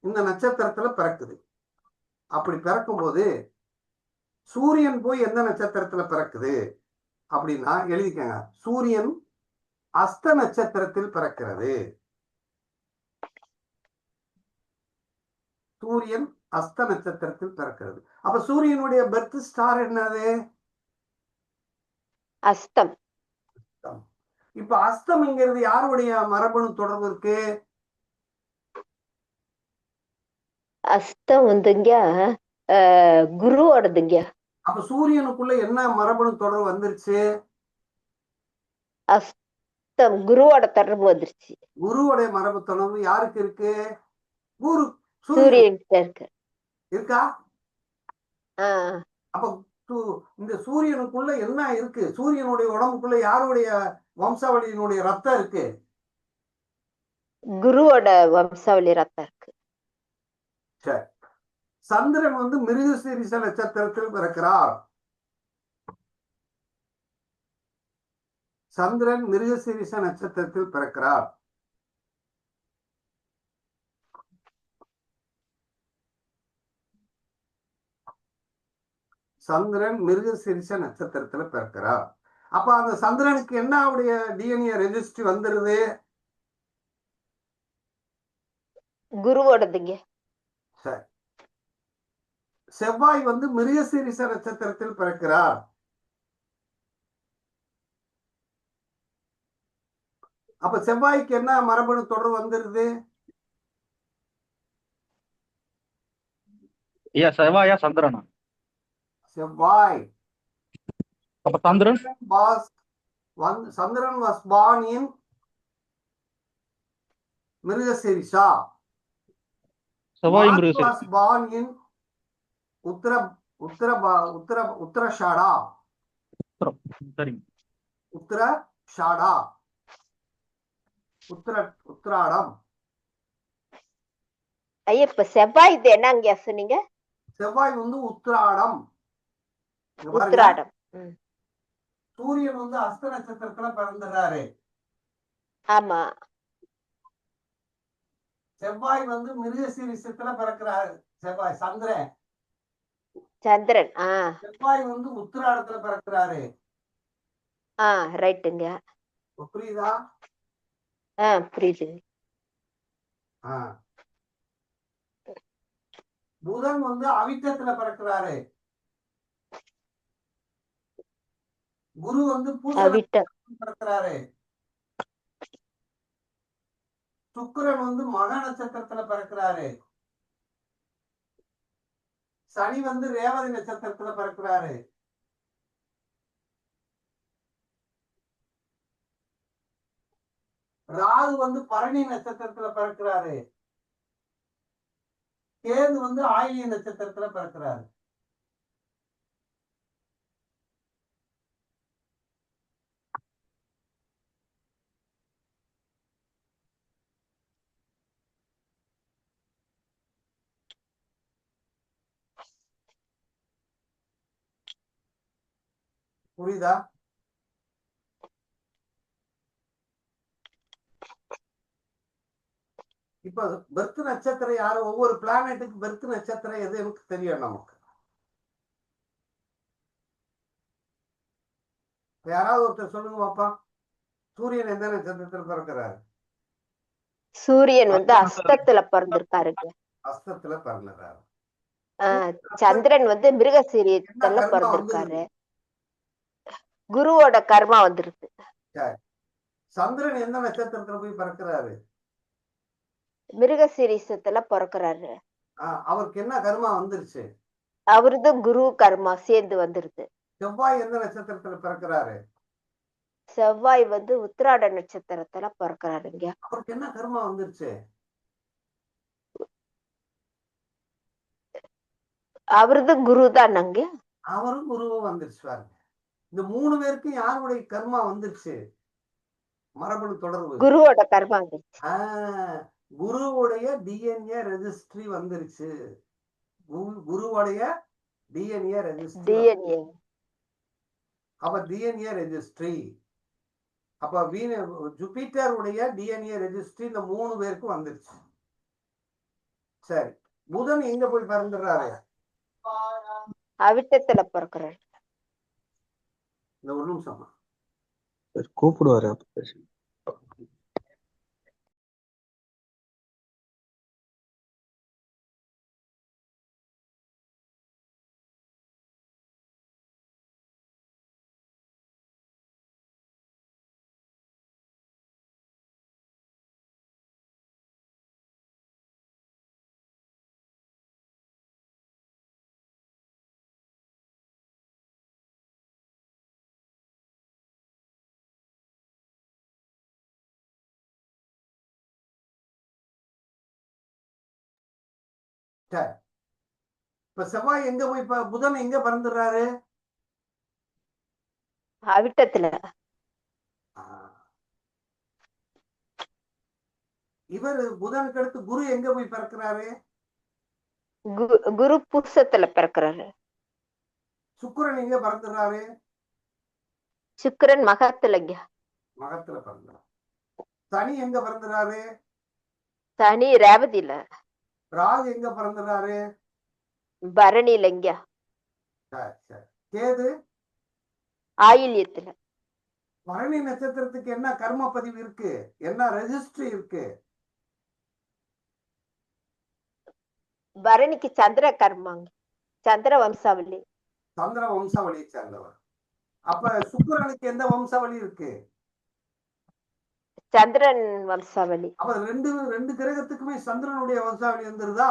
இந்த நட்சத்திரத்துல பிறக்குது. அப்படி பிறக்கும்போது சூரியன் போய் எந்த நட்சத்திரத்துல பிறக்குது அப்படின்னா எழுதிக்கங்க. சூரியன் அஸ்த நட்சத்திரத்தில் பிறக்கிறது. சூரியன் அஸ்த நட்சத்திரத்தில் பிறக்கிறது. அப்ப சூரியனுடைய பெர்த் ஸ்டார் என்னது? அஸ்தம். இப்ப அஸ்தம்ங்கிறது யாருடைய மரபணு தொடர்பு இருக்கு? அஸ்தம் வந்துங்க குருவோடதுங்க. அப்ப சூரியனுக்குள்ள என்ன மரபணு தொடர்பு வந்துருச்சு? அஸ்தம் குருவோட தொடர்பு வந்துருச்சு. குருவோடைய மரபு தொடர்பு யாருக்கு இருக்கு? குரு சூரியன் இருக்கு. இருக்கா? அப்ப இந்த சூரியனுக்குள்ள என்ன இருக்கு? சூரியனுடைய உடம்புக்குள்ள யாருடைய வம்சாவளியினுடைய ரத்தம் இருக்கு? குருவோட வம்சாவளி ரத்தம் இருக்கு. சரி, சந்திரன் வந்து மிருகசீரிஷ நட்சத்திரத்தில் பிறக்கிறார். சந்திரன் மிருகசீரிஷ நட்சத்திரத்தில் பிறக்கிறார். சந்திரன் மிருகசீரிஷ நட்சத்திரத்துல பிறக்கிறார். அப்ப அந்த சந்திரனுக்கு என்ன அவருடைய டிஎன்ஏ ரெஜிஸ்ட்ரி வந்துருது? குருவோடதுங்க. சரி, செவ்வாய் வந்து மிருகசீரிஷ நட்சத்திரத்தில் பிறக்கிறார். அப்ப செவ்வாய்க்கு என்ன மரபணு தொடர்பு வந்துருது? செவ்வாயா சந்திரனா? செவ்வாய். அப்ப சந்திரன் சந்திரன் was born in மிருகசீரிஷா. செவ்வாய் Mars was born in உத்தரஷாடா. சரிங்க. உத்தரஷாடா, உத்திராடம். ஐயா இப்ப செவ்வாய் இது என்னங்க சொன்னீங்க? செவ்வாய் வந்து உத்திராடம். உத்திராடம். சூரியன் வந்து அஸ்த நட்சத்திரத்துல பிறந்துறாரு. ஆமா. செவ்வாய் வந்து மிருகசீரிஷத்துல பிறக்கிறாரு. செவ்வாய் சந்திரன். சந்திரன். செவ்வாய் வந்து உத்திராடத்துல பிறக்கிறாரு. ரைட்டுங்க. புரியுதா? புரியுது. புதன் வந்து அவிட்டத்துல பிறக்கிறாரு. குரு வந்து பூசணத்துல பிறக்கிறாரு. சுக்கிரன் வந்து மக நட்சத்திரத்துல பிறக்கிறாரு. சனி வந்து ரேவதி நட்சத்திரத்துல பிறக்கிறாரு. ராகு வந்து பரணி நட்சத்திரத்துல பிறக்கிறாரு. கேது வந்து ஆயிலிய நட்சத்திரத்துல பிறக்கிறாரு. புரியுதா? இப்ப பெர்த் நட்சத்திரம் யாரு? ஒவ்வொரு பிளானெட்டுக்கு பெர்த் நட்சத்திரம் எது எனக்கு தெரியும் நமக்கு. யாராவது ஒருத்தர் சொல்லுங்க பாப்பா. சூரியன் எந்த நட்சத்திரத்தில் பிறக்கிறாரு? சூரியன் வந்து அஸ்தத்துல பிறந்திருக்காருங்க. அஸ்தத்துல பிறந்தாரு. சந்திரன் வந்து மிருகசீரியத்துல பிறந்திருக்காரு. குருவோட கர்மா வந்துருக்கு. சந்திரன் எந்த நட்சத்திரத்துல போய் பிறக்கிறாரு? மிருகசீரிசத்துல பிறக்கிறாரு. அவருக்கு என்ன கர்மா வந்துருச்சு? அவருது குரு கர்மா சேர்ந்து வந்துருது. செவ்வாய் எந்த நட்சத்திரத்துல பிறக்கிறாரு? செவ்வாய் வந்து உத்திராட நட்சத்திரத்துல பிறக்கிறாருங்க. அவருக்கு என்ன கர்மா வந்துருச்சு? அவருது குரு தானங்க. அவரும் குருவும் வந்துருச்சு பாருங்க. இந்த 3 பேருக்கும் யாருடைய கர்மா வந்துருச்சு? மரபணு தொடர்பு குருவோட கர்மா வந்துருச்சு. குருவுடைய டிஎன்ஏ ரெஜிஸ்ட்ரி வந்துருச்சு. குருவுடைய டிஎன்ஏ ரெஜிஸ்ட்ரி. அப்ப டிஎன்ஏ ரெஜிஸ்ட்ரி. அப்ப ஜூபிட்டர் உடைய டிஎன்ஏ ரெஜிஸ்ட்ரி இந்த 3 பேருக்கும் வந்துருச்சு. சரி, புதன் எங்க போய் பிறந்துடுறாரு? அவிட்டத்துல பிறக்கிறாரு. இந்த ஒரு நிமிஷமா கூப்பிடுவாரு. இப்ப செவ்வாய் எங்க போய் புதன் எங்க பிறந்துடுறாரு? அவிட்டத்துல. இவர் புதனுக்கு அடுத்து குரு எங்க போய் பிறக்கிறாரு? குரு பூசத்துல பிறக்கிறாரு. சுக்கிரன் எங்க பிறந்துடுறாரு? சுக்கிரன் மகத்துலங்க. மகத்துல பிறந்தார். சனி எங்க பிறந்துறாரு? சனி ரேவதியில. ராகு எங்க பிறந்துறாரு? பரணிலங்க. கேது ஆயில்யத்துல. பரணி நட்சத்திரத்துக்கு என்ன கர்ம பதிவு இருக்கு? என்ன ரெஜிஸ்ட்ரி இருக்கு? பரணிக்கு சந்திர கர்மாங்க. சந்திர வம்சாவளி. சந்திர வம்சாவளியை சேர்ந்தவர். அப்ப சுக்கிரனுக்கு எந்த வம்சாவளி இருக்கு? சந்திரன் வம்சாவளி. அப்ப ரெண்டு கிரகத்துக்குமே சந்திரனுடைய வம்சாவளி வந்துருதா?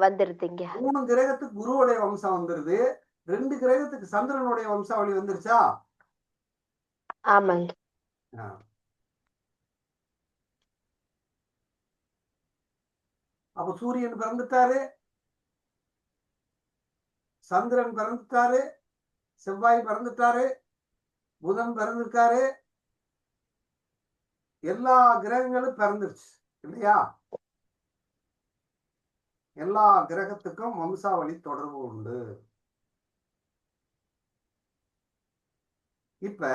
வந்துருதுங்க. 3 கிரகத்துக்கு குருவுடைய வம்சம் வந்துருது. 2 கிரகத்துக்கு சந்திரனுடைய வம்சாவளி வந்துருச்சா? ஆமாங்க. அப்ப சூரியன் பிறந்துட்டாரு, சந்திரன் பிறந்துட்டாரு, செவ்வாய் பிறந்துட்டாரு, புதன் பிறந்திருக்காரு, எல்லா கிரகங்களும் பிறந்துருச்சு இல்லையா? எல்லா கிரகத்துக்கும் வம்சாவளி தொடர்பு உண்டு. இப்ப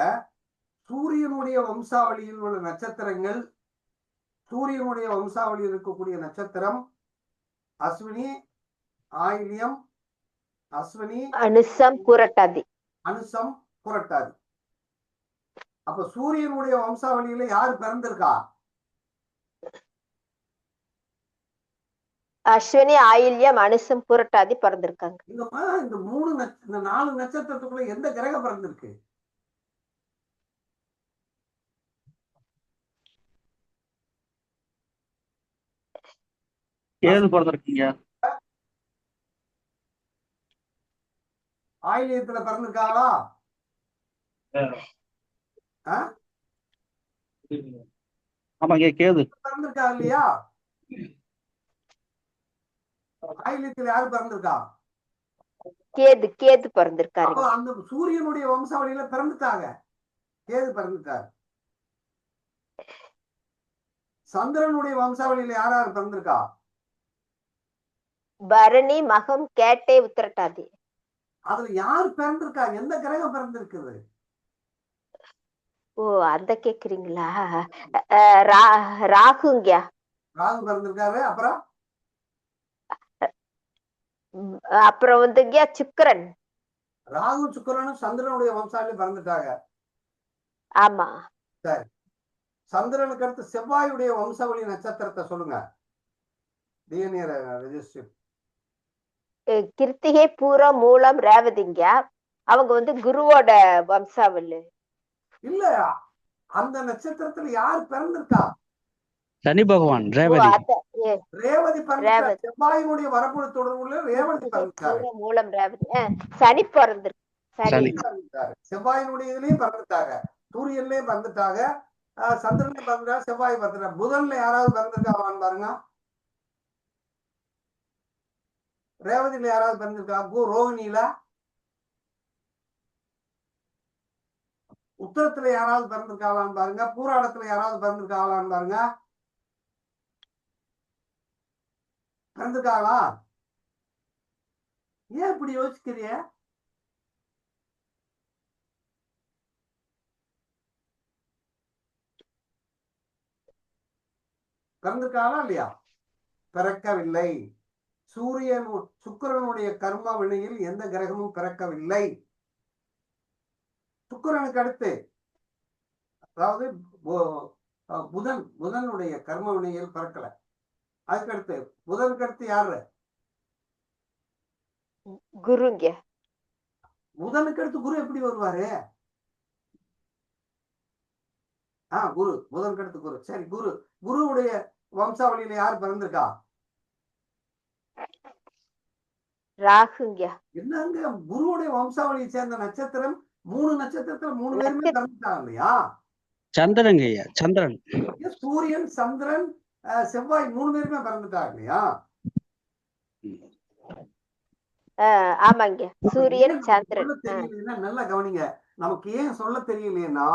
சூரியனுடைய வம்சாவளியில் உள்ள நட்சத்திரங்கள், சூரியனுடைய வம்சாவளியில் இருக்கக்கூடிய நட்சத்திரம் அஸ்வினி, ஆயில்யம், அஸ்வினி, அனுசம், புரட்டாதி. அனுசம், புரட்டாதி. அப்ப சூரியனுடைய வம்சாவளியில யாரு பிறந்திருக்கா? அஸ்வினி, ஆயில்யம், அனுசம், புரட்டாதி பிறந்திருக்காங்க. இந்த 4 நட்சத்திரத்துக்குள்ள எந்த கிரகம் பிறந்திருக்கு? கேது பிறந்திருக்கீங்க. ஆயில்யத்துல பிறந்திருக்காங்களா? ஆமாங்க, கேது பிறந்திருக்கா இல்லையா? ஆயில்யத்துல யாரு பிறந்திருக்கா? கேது பிறந்திருக்காரு. அந்த சூரியனுடைய வம்சாவளியில பிறந்துட்டாங்க. கேது பிறந்துட்டாரு. சந்திரனுடைய வம்சாவளியில யார் யார் பிறந்திருக்கா? பரணி, மகம், கேட்டை, உத்திரட்டாதி. அதுல யார் பிறந்திருக்காங்க? எந்த கிரகம் பிறந்திருக்குது? ஓ, அந்த கேக்குறீங்களா? ராகுங்க. ராகு பிறந்திருக்காரு. அப்புறம் அப்புறம் வந்துங்க சுக்கிரன். ராகு சுக்கிரனும் சந்திரனுடைய வம்சாவளி பிறந்துட்டாங்க. ஆமா. சரி, சந்திரனுக்கு அடுத்து செவ்வாயுடைய வம்சாவளி நட்சத்திரத்தை சொல்லுங்க. DNA register. கிருத்திகை, பூரம், மூலம், ரேவதிங்க. அவங்க வந்து குருவோட வம்சாவளி. இல்ல, அந்த நட்சத்திரத்துல யார் பிறந்திருக்கா? சனி பகவான், ஓ, ரேவதி. ரேவதி பிறந்திருக்கா. ரேவதி. செவ்வாயினுடைய வரப்பு தொடர்புல ரேவதி பிறந்திருக்காரு. பூரம், மூலம், ரேவதி. சனி பிறந்திருக்கு. சனி. பிறந்திருக்காரு. செவ்வாயினுடைய இதுலயும் பிறந்துட்டாங்க, சூரியன்லயும் பிறந்துட்டாங்க, சந்திரன்லயும் பிறந்துட்டாங்க, செவ்வாய் பிறந்துட்டாங்க. புதன்ல யாராவது பிறந்திருக்காங்களான்னு பாருங்க. ரேவதியில யாராவது பிறந்திருக்கா? ரோஹிணியில, உத்தரத்துல யாராவது பிறந்திருக்காங்களான்னு பாருங்க. பூராடத்துல யாராவது பிறந்திருக்காங்களான்னு பாருங்க. பிறந்திருக்காங்களா? ஏன் இப்படி யோசிக்கிறிய? பிறந்திருக்காங்களா இல்லையா? பிறக்கவில்லை. சூரியன் சுக்கிரனுடைய கர்ம வினையில் எந்த கிரகமும் பிறக்கவில்லை. சுக்கிரனுக்கு அடுத்து, அதாவது புதனுடைய கர்ம வினையில் பிறக்கல. அதுக்கு அடுத்து புதனுக்கு அடுத்து யாரு? குருங்க. புதனுக்கு அடுத்து குரு எப்படி வருவாரு? குரு. புதனுக்கு அடுத்து குரு. சரி, குருவுடைய வம்சாவளியில யார் பிறந்திருக்கா? ராகுங்க. என்னங்க, குருவுடைய வம்சாவளியை சேர்ந்த நட்சத்திரம் 3 நட்சத்திரத்துல 3 பேருமே பிறந்துட்டாங்க இல்லையா? சந்திரங்க ஐயா, சந்திரன். சூரியன், சந்திரன், செவ்வாய் 3 பேருமே பிறந்துட்டாங்க இல்லையா? ஆமாங்க. சூரியன், சந்திரன். தெரியலன்னா நல்லா கவனிங்க. நமக்கு ஏன் சொல்ல தெரியலைன்னா,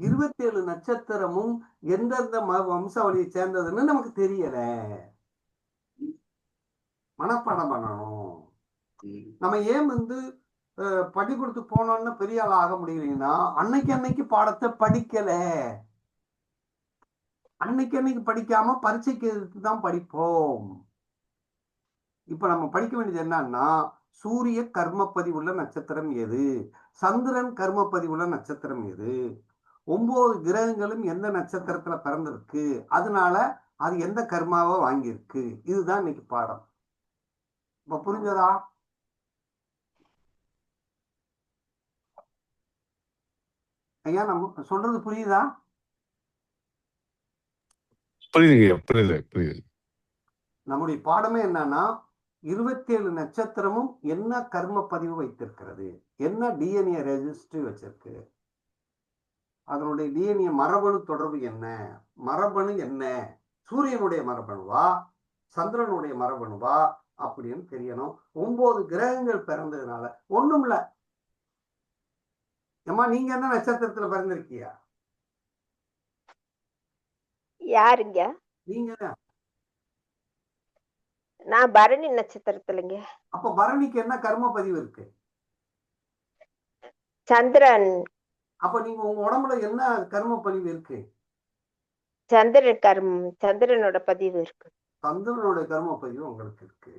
27 நட்சத்திரமும் எந்தெந்த வம்சாவளியை சேர்ந்ததுன்னு நமக்கு தெரியல. மனப்பாடம் பண்ணணும். நம்ம ஏன் வந்து படி கொடுத்து போனோம்னு பெரிய ஆள் ஆக முடியலைன்னா, அன்னைக்கு பாடத்தை படிக்கல. அன்னைக்கு படிக்காம பரீட்சைக்கு தான் படிப்போம். இப்ப நம்ம படிக்க வேண்டியது என்னன்னா, சூரிய கர்ம பதிவுள்ள நட்சத்திரம் எது, சந்திரன் கர்ம பதிவுள்ள நட்சத்திரம் எது, 9 கிரகங்களும் எந்த நட்சத்திரத்துல பிறந்திருக்கு, அதனால அது எந்த கர்மாவை வாங்கியிருக்கு. இதுதான் இன்னைக்கு பாடம். இப்ப புரிஞ்சதா? ஐயா, நம்ம சொல்றது புரியுதா? புரியுது. நம்முடைய பாடமே என்னன்னா, 27 நட்சத்திரமும் என்ன கர்ம பதிவு வைத்திருக்கிறது, என்ன டிஎன்ஏ ரெஜிஸ்ட்ரி வச்சிருக்கு, அதனுடைய டிஎன்ஏ மரபணு தொடர்பு என்ன, மரபணு என்ன, சூரியனுடைய மரபணுவா சந்திரனுடைய மரபணுவா அப்படின்னு தெரியணும். 9 கிரகங்கள் பிறந்ததுனால ஒண்ணும் இல்ல. ஏமா, நீங்க என்ன நட்சத்திரத்துல பிறந்திருக்கியா? யாருங்க? நீங்க? நான் பரணி நட்சத்திரத்துலங்க. அப்ப பரணிக்கு என்ன கர்ம பதிவு இருக்கு? சந்திரன். அப்ப நீங்க உங்க உடம்புல என்ன கர்ம பதிவு இருக்கு? சந்திரனோட பதிவு இருக்கு. சந்திரனுடைய கர்ம பதிவு உங்களுக்கு இருக்கு.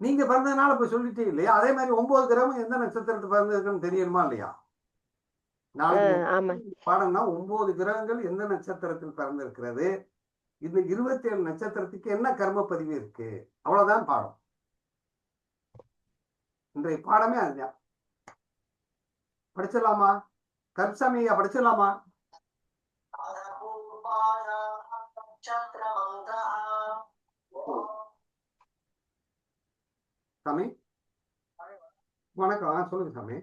நீங்க பிறந்ததுனால இப்ப சொல்லிட்டே இல்லையா? அதே மாதிரி 9 கிரகம் எந்த நட்சத்திரத்துக்கு பிறந்திருக்குன்னு தெரியணுமா இல்லையா? நாளைக்கு பாடம்னா 9 கிரகங்கள் எந்த நட்சத்திரத்தில் பிறந்திருக்கிறது, இந்த 27 நட்சத்திரத்துக்கு என்ன கர்ம பதிவு இருக்கு, அவ்வளவுதான் பாடம். இன்றைய பாடமே அதுதான். படிச்சிடலாமா? கருப்சாமியா படிச்சிடலாமா? சாமி வணக்கம். சொல்லுங்க சாமி.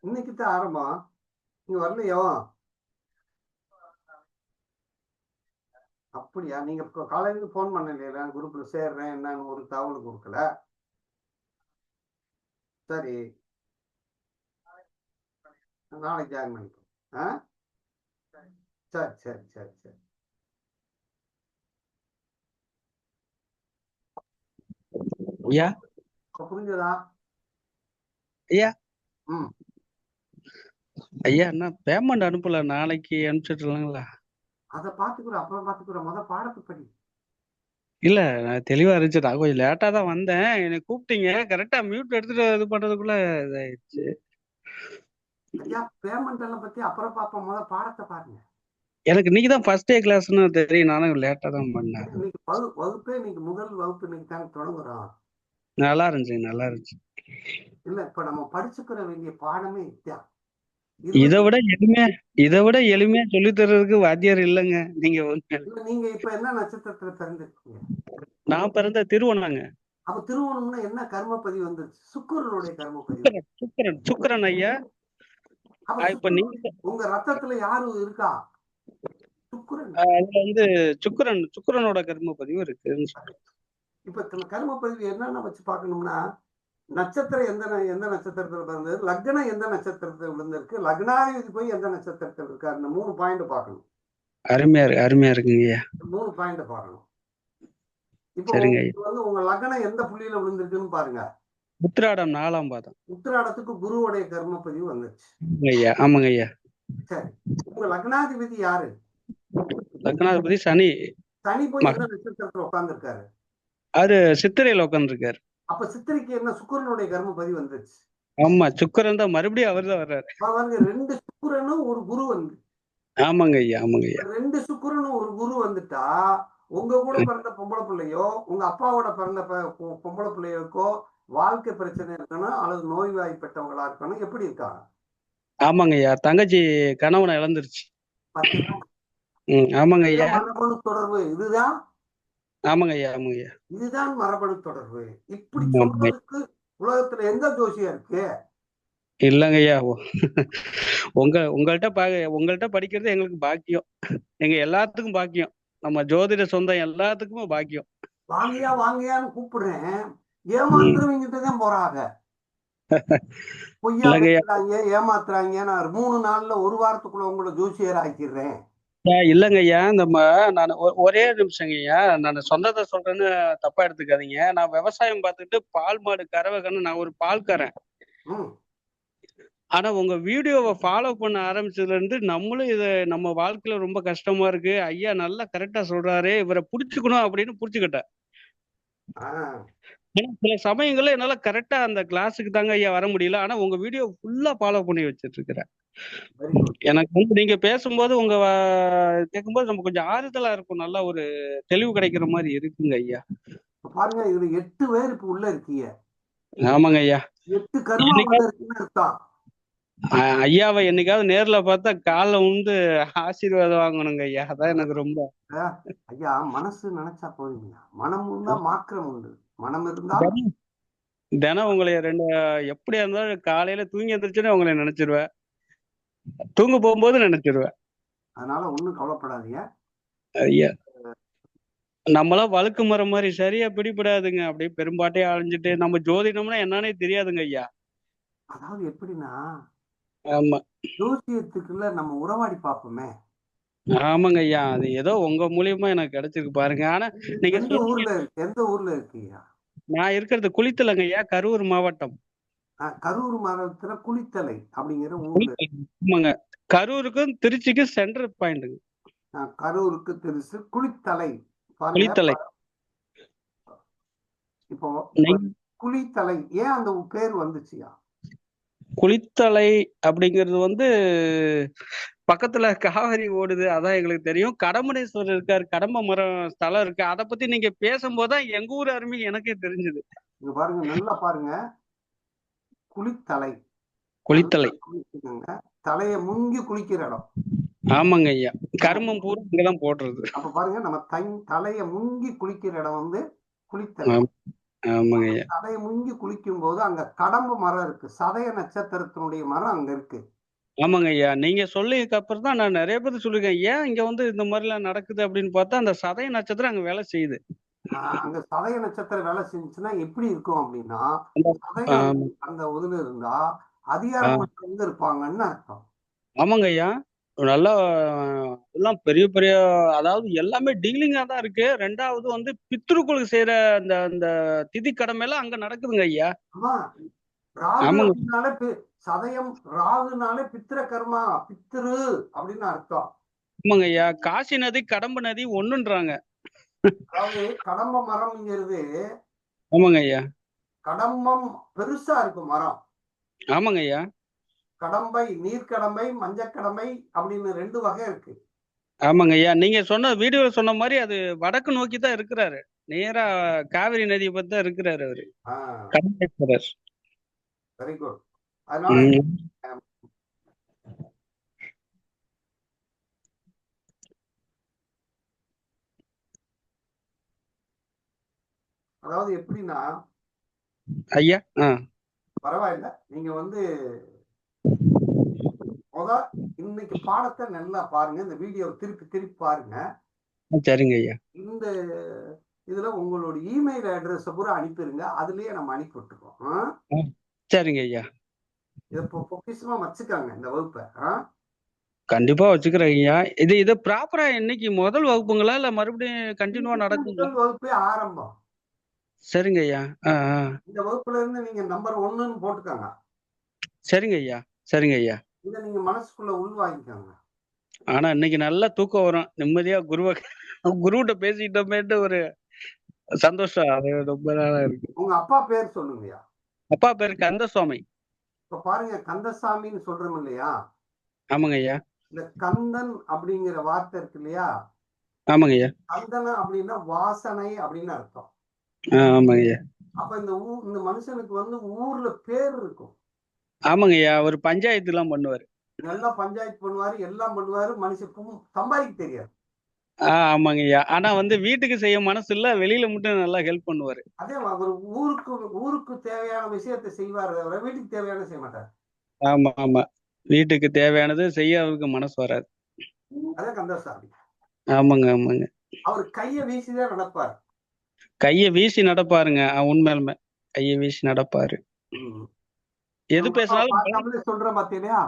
இன்னைக்கு தான் ஆரம்பம். நீங்க வரலையோ? அப்படியா? நீங்க காலையில போன் பண்ணல, குரூப்ல சேர்றேன் என்னன்னு ஒரு தகவல் கொடுக்கல. சரி, நாளைக்கு ஜாயின் பண்ணிப்போம். சரி. ஐயா இப்ப புரிஞ்சதா? ஐயா ம் ஐயா என்ன பேமெண்ட் அனுப்பல, நாளைக்கு அனுப்பிச்சிட்டுலாங்களா? அதை பாத்துக்கிறோம், அப்புறம் பாத்துக்கிறோம், முத பாடத்தை படி. இல்ல நான் தெளிவா இருந்துச்சு, நான் கொஞ்சம் லேட்டா தான் வந்தேன், என்னை கூப்பிட்டீங்க கரெக்டா மியூட் எடுத்துட்டு இது பண்றதுக்குள்ள இதாயிடுச்சு. ஐயா பேமெண்ட் எல்லாம் பத்தி அப்புறம் பார்ப்போம், முத பாடத்தை பாருங்க. எனக்கு இன்னைக்கு தான் ஃபர்ஸ்ட் டே கிளாஸ்னு தெரியும், நானும் லேட்டா தான் பண்ணேன். இன்னைக்கு வகுப்பே இன்னைக்கு முதல் வகுப்பு இன்னைக்கு தாங்க தொடங்குறோம். நல்லா இருந்துச்சு, நல்லா இருந்துச்சு. இல்ல இப்ப நம்ம படிச்சுக்கிற வேண்டிய பாடமே இதுதான். இதை விட எளிமையா சொல்லி தர்றதுக்கு வாத்தியார் இல்லைங்க. நீங்க இல்ல நீங்க இப்ப என்ன நட்சத்திரத்துல பிறந்திருக்கீங்க? நான் பிறந்த திருவண்ணாங்க. அப்ப திருவோணம்னா என்ன கர்மப்பதிவு வந்துருச்சு? சுக்கிரனுடைய கர்மப்பதிவு. சுக்கிரன் சுக்கிரன் ஐயா. அப்ப இப்ப நீங்க உங்க ரத்தத்துல யாரு இருக்கா? சுக்கிரன். அதுல சுக்கிரனோட கர்ம பதிவு இருக்கு. இப்ப கர்மப்பதிவு என்னன்னு வச்சு பார்க்கணும்னா, நட்சத்திரம் எந்த நட்சத்திரத்துல பிறந்தது, லக்னம் எந்த நட்சத்திரத்துல விழுந்திருக்கு, லக்னாதிபதி போய் எந்த நட்சத்திரத்துல இருக்காருன்னு 3 பாயிண்ட் பார்க்கணும். அருமையா இருக்குங்க. 3 பாயிண்ட் பார்க்கணும். இப்போ சரிங்க. வந்து உங்க லக்னம் எந்த புள்ளியில விழுந்திருக்குன்னு பாருங்க. உத்திராடம் 4ஆம் பாதம். உத்திராடத்துக்கு குருவுடைய கர்ம பதிவு வந்துருச்சு. ஐயா ஆமாங்க ஐயா. சரி, உங்க லக்னாதிபதி யாரு? லக்னாதிபதி சனி. சனி போய் எந்த நட்சத்திரத்துல உட்கார்ந்துருக்காரு? அது சித்திரையில உட்கார்ந்துருக்காரு. அப்ப சித்திரைக்கு என்ன சுக்கிரனுடைய கர்ம பதிவு வந்துருச்சு. ஆமா, சுக்கிரன் தான் மறுபடியும் அவர் தான் வர்றாரு. 2 சுக்கிரனும் ஒரு குரு வந்து. ஆமாங்க ஐயா. 2 சுக்கிரனும் ஒரு குரு வந்துட்டா, உங்க கூட பிறந்த பொம்பளை பிள்ளையோ உங்க அப்பாவோட பிறந்த பொம்பளை பிள்ளைகளுக்கோ வாழ்க்கை பிரச்சனை இருக்கணும், அல்லது நோய்வாய்ப்பட்டவங்களா இருக்கணும், எப்படி இருக்காங்க? ஆமாங்க ஐயா, தங்கச்சி கணவனை இழந்துருச்சு. ஆமாங்க ஐயா. மரபணு தொடர்பு இதுதான். ஆமாங்க ஐயா. இதுதான் மரபணு தொடர்பு. இப்படி சொல்றதுக்கு உலகத்துல எந்த ஜோசியம் இருக்கு? இல்லங்க ஐயா, உங்கள்கிட்ட படிக்கிறது எங்களுக்கு பாக்கியம், எங்க எல்லாத்துக்கும் பாக்கியம், நம்ம ஜோதிட சொந்தம் எல்லாத்துக்குமே பாக்கியம். வாங்கியான்னு கூப்பிடுறேன், ஏமாத்துறவங்கிட்டதான் போறாங்க. பொய்யா ஏமாத்துறாங்க. நான் 3 நாள்ல 1 வாரத்துக்குள்ள உங்களை ஜோசியர் ஆக்கிடுறேன். இல்லங்க ஐயா, நான் ஒரே நிமிஷங்க ஐயா, நான் சொந்தத்தை சொல்றேன்னு தப்பா எடுத்துக்காதீங்க. நான் விவசாயம் பார்த்துட்டு பால் மாடு கறவை கண்ணு, நான் ஒரு பால்காரன். ஆனா உங்க வீடியோவை ஃபாலோ பண்ண ஆரம்பிச்சதுல இருந்து நம்மளும் இதை நம்ம வாழ்க்கையில ரொம்ப கஷ்டமா இருக்கு, ஐயா நல்லா கரெக்டா சொல்றாரு, இவரை புடிச்சுக்கணும் அப்படின்னு புடிச்சுக்கிட்டேன். சில சமயங்கள்ல என்னால கரெக்டா அந்த கிளாஸுக்கு தாங்க ஐயா வர முடியல, ஆனா உங்க வீடியோ ஃபுல்லா ஃபாலோ பண்ணி வச்சிட்டு இருக்கிறேன். எனக்கு வந்து நீங்க பேசும்போது உங்க கேட்கும்போது நம்ம கொஞ்சம் ஆறுதலா இருக்கும், நல்லா ஒரு தெளிவு கிடைக்கிற மாதிரி இருக்குங்க ஐயா. பாருங்க, இதுல 8 பேர் இப்ப உள்ள இருக்கீங்க. ஆமாங்க ஐயா. 8 கர்மா இருக்குன்னு அர்த்தம். ஐயாவை என்னைக்காவது நேர்ல பார்த்தா காலைல வந்து ஆசீர்வாதம் வாங்கணுங்க ஐயா, அதான் எனக்கு ரொம்ப. ஐயா மனசு நினைச்சா போதுங்க, மனம் இருந்தா மாற்றம் உண்டு. மனம் இருந்தா தினம் உங்களை எப்படியா இருந்தாலும் காலையில தூங்கி எந்திரிச்சுன்னு உங்களை நினைச்சிருவேன், தூங்க போகும்போது நினைச்சிருவேன். அதனால ஒண்ணும் கவலைப்படாதீங்க ஐயா. நம்மளாம் வழுக்கு மரம் மாதிரி சரியா பிடிபடாதுங்க, அப்படியே பெரும்பாட்டையே அழிஞ்சிட்டு நம்ம ஜோதிடம்னா என்னன்னே தெரியாதுங்க ஐயா. அதாவது எப்படின்னா, ஆமா, ஜோசியத்துக்குள்ள நம்ம உறவாடி பார்ப்போமே. ஆமாங்க ஐயா, அது ஏதோ உங்க மூலியமா எனக்கு கிடைச்சிருக்கு பாருங்க. ஆனா நீங்க எந்த ஊர்ல இருக்கீங்க? நான் இருக்கிறது குளித்தலைங்க ஐயா, கரூர் மாவட்டம். கரூர் மாவட்டத்துல குளித்தலை அப்படிங்கிற ஊர்ல. ஆமாங்க, கரூருக்கும் திருச்சிக்கும் சென்டர் பாயிண்ட்டுங்க. கரூருக்கு திருச்சி குளித்தலை. இப்போ குளித்தலை ஏன் அந்த பேர் வந்துச்சுயா? குளித்தலை அப்படிங்கிறது வந்து பக்கத்துல காவிரி ஓடுது, அதான் எங்களுக்கு தெரியும். கடம்பனேஸ்வரர் இருக்காரு, கடம்ப மரம் ஸ்தலம் இருக்கு, அதை பத்தி நீங்க பேசும்போதுதான் எங்க ஊர் அருமை எனக்கே தெரிஞ்சது. இங்க பாருங்க, நல்லா பாருங்க, குளித்தலை தலைய முங்கி குளிக்கிற இடம். ஆமாங்க ஐயா, கருமம் பூரா இங்கதான் போடுறது. அப்ப பாருங்க, நம்ம தலைய முங்கி குளிக்கிற இடம் வந்து குளித்தலை. ஆமாங்க ஐயா. தலைய முங்கி குளிக்கும் போது அங்க கடம்பு மரம் இருக்கு, சதய நட்சத்திரத்தினுடைய மரம் அங்க இருக்கு. ஆமாங்க ஐயா, நீங்க சொல்லிக்கு அப்புறம் தான் நான் நிறைய பேர் சொல்லிருக்கேன், ஏன் இங்க வந்து இந்த மாதிரி எல்லாம் நடக்குது அப்படின்னு பார்த்தா அந்த சதய நட்சத்திரம் அங்க வேலை செய்யுது. அங்க சதய நட்சத்திரம் வேலை செஞ்சுச்சுன்னா எப்படி இருக்கும் அப்படின்னா, அந்த உதுல இருந்தா அதிகாரம் இருப்பாங்கன்னு அர்த்தம். ஆமாங்க ஐயா. நல்லா எல்லாம் பெரிய பெரிய அதாவது எல்லாமே டீலிங்கா தான் இருக்கு. 2வது வந்து பித்ருக்களுக்கு செய்யற அந்த அந்த திதி கடமை எல்லாம் அங்க நடக்குதுங்க ஐயா. ஆமா, ராகு ஆமாங்க அப்படின்னாலே சதயம், ராகுனாலே பித்திர கர்மா, பித்திரு அப்படின்னு அர்த்தம். ஆமாங்க ஐயா. காசி நதி கடம்பு நதி ஒண்ணுன்றாங்க. அதாவது கடம்ப மரம்ங்கிறது, ஆமாங்க ஐயா. கடம்பம் பெருசா இருக்கும் மரம். ஆமாங்க ஐயா. கடம்பை, நீர்க்கடம்பை, மஞ்சக்கடம்பை அப்படின்னு 2 வகை இருக்கு. ஆமாங்க ஐயா. நீங்க சொன்ன வீடியோல சொன்ன மாதிரி அது வடக்கு நோக்கி தான் இருக்கிறாரு. நேரா காவிரி நதியை பத்தி தான் இருக்கிறாரு அவரு. கருணேஸ்வரர். Very good. அதனால அதாவது எப்படின்னா ஐயா பரவாயில்ல, நீங்க வந்து இன்னைக்கு பாடத்தை நல்லா பாருங்க, இந்த வீடியோ திருப்பி திருப்பி பாருங்க. சரிங்க ஐயா. இந்த இதுல உங்களோட இமெயில் அட்ரஸ் பூரா அனுப்பிடுங்க, அதுலயே நம்ம அனுப்பி விட்டுருக்கோம். சரிங்க ஐயா. இத பொக்கிஷமா வச்சுக்காங்க இந்த வகுப்பை. கண்டிப்பா வச்சுக்கிறேன் ஐயா. இது ப்ராப்பரா இன்னைக்கு முதல் வகுப்புங்களா இல்ல மறுபடியும் கண்டினியூவா நடக்கும்? முதல் வகுப்பே ஆரம்பம். சரிங்க ஐயா. இந்த வகுப்புல இருந்து நீங்க நம்பர் 1ன்னு போட்டுக்காங்க. சரிங்க ஐயா. சரிங்க ஐயா. இதை நீங்க மனசுக்குள்ள உள்வாங்கிக்கோங்க. ஆனா இன்னைக்கு நல்லா தூக்கம் வரும், நிம்மதியா குருகிட்ட பேசிட்டோமேட்டு ஒரு சந்தோஷம். அது ரொம்ப நாளா இருக்கு. உங்க அப்பா பேர் சொல்லுங்கய்யா. அப்பா பேரு கந்தசுவாமி. இப்ப பாருங்க, கந்தசாமின்னு சொல்றோம் இல்லையா? ஆமாங்க ஐயா. இந்த கந்தன் அப்படிங்கிற வார்த்தை இருக்கு இல்லையா? ஆமாங்க ஐயா. கந்தன அப்படின்னா வாசனை அப்படின்னு அர்த்தம். ஆமாங்க ஐயா. அப்ப இந்த மனுஷனுக்கு வந்து ஊர்ல பேர் இருக்கும். ஆமாங்க ஐயா. ஒரு பஞ்சாயத்து எல்லாம் பண்ணுவாரு. நல்லா பஞ்சாயத்து பண்ணுவாரு, எல்லாம் பண்ணுவாரு. மனுஷன் சம்பாதிக்க தெரியாது. ஆமாங்க ஐயா. ஆனா வந்து வீட்டுக்கு செய்ய மனசு இல்ல, வெளியில மட்டும் நல்லா ஹெல்ப் பண்ணுவாரு. அதே ஒரு ஊருக்கு தேவையான விஷயத்தை செய்வாரு, தவிர வீட்டுக்கு தேவையான செய்ய மாட்டாரு. ஆமா ஆமா. வீட்டுக்கு தேவையானது செய்ய அவருக்கு மனசு வராது. அதே கந்தசாமி. ஆமாங்க ஆமாங்க. அவர் கைய வீசிதான் நடப்பாரு. கைய வீசி நடப்பாருங்க. உண்மையாலுமே கைய வீசி நடப்பாரு. எது பேசினாலும் சொல்ற பாத்தீங்களா?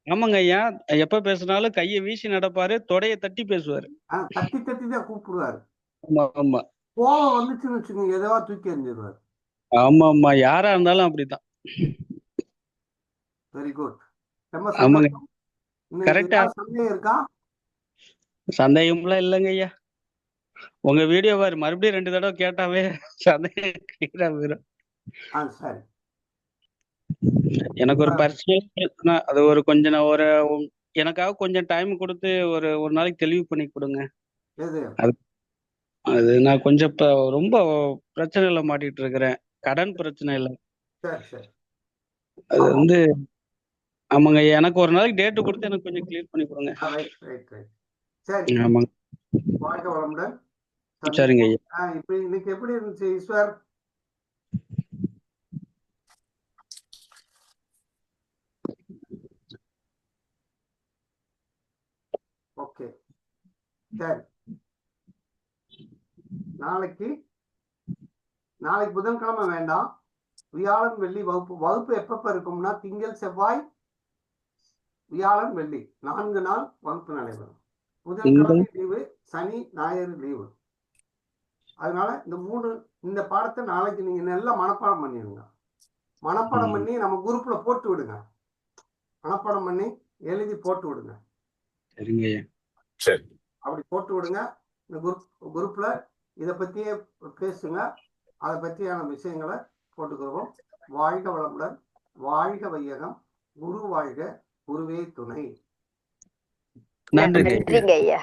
ஆமாங்க ஐயா. எப்ப பேசினாலும் கைய வீசி நடப்பாரு, தொடைய தட்டி பேசுவாரு. தட்டி தட்டி தான் கூப்பிடுவாரு. ஆமா ஆமா. கோவம் வந்துச்சுன்னு வச்சுக்கோங்க, எதவா தூக்கி எறிஞ்சிருவாரு. ஆமா ஆமா. யாரா இருந்தாலும் அப்படித்தான். Very good. ஆமாங்க. கரெக்டா. சந்தேகம் இருக்கா? சந்தேகம்லாம் இல்லைங்க ஐயா. உங்க வீடியோ பாரு, மறுபடியும் 2 தடவை கேட்டாவே சந்தேகம் கிளியரா போயிடும். சரி. எனக்கு ஒரு பர்சனல் பிரச்சனை, அது ஒரு கொஞ்சம் எனக்காக கொஞ்சம் டைம் கொடுத்து ஒரு நாளைக்கு தெளிவு பண்ணி கொடுங்க. அது நான் கொஞ்சம் இப்ப ரொம்ப பிரச்சனையில மாட்டிட்டு இருக்கிறேன். கடன் பிரச்சனை இல்ல. அது வந்து ஆமாங்க. எனக்கு ஒரு நாளைக்கு டேட்டு கொடுத்து எனக்கு கொஞ்சம் கிளியர் பண்ணி கொடுங்க. ஆமாங்க. வாழ்க வளமுடன். சரிங்க ஐயா. இப்ப இன்னைக்கு எப்படி இருந்துச்சு ஈஸ்வர்? ஓகே, சரி. நாளைக்கு புதன்கிழமை வேண்டாம், வியாழன் வெள்ளி வகுப்பு எப்பப்ப இருக்கும்னா திங்கள் செவ்வாய் வியாழன் வெள்ளி 4 நாள் வகுப்பு நடைபெறும். புதன்கிழமை லீவு, சனி ஞாயிறு லீவு. அதனால இந்த பாடத்தை நாளைக்கு நீங்க நல்லா மனப்பாடம் பண்ணிடுங்க. மனப்பாடம் பண்ணி நம்ம குரூப்ல போட்டு விடுங்க. மனப்பாடம் பண்ணி எழுதி போட்டு விடுங்க. அப்படி போட்டு விடுங்க. இந்த குரூப்ல இதை பத்தியே பேசுங்க. அதை பற்றியான விஷயங்களை போட்டுக்கிறோம். வாழ்க வளமுடன், வாழ்க வையகம், குரு வாழ்க, குருவே துணை. நன்றிங்க ஐயா.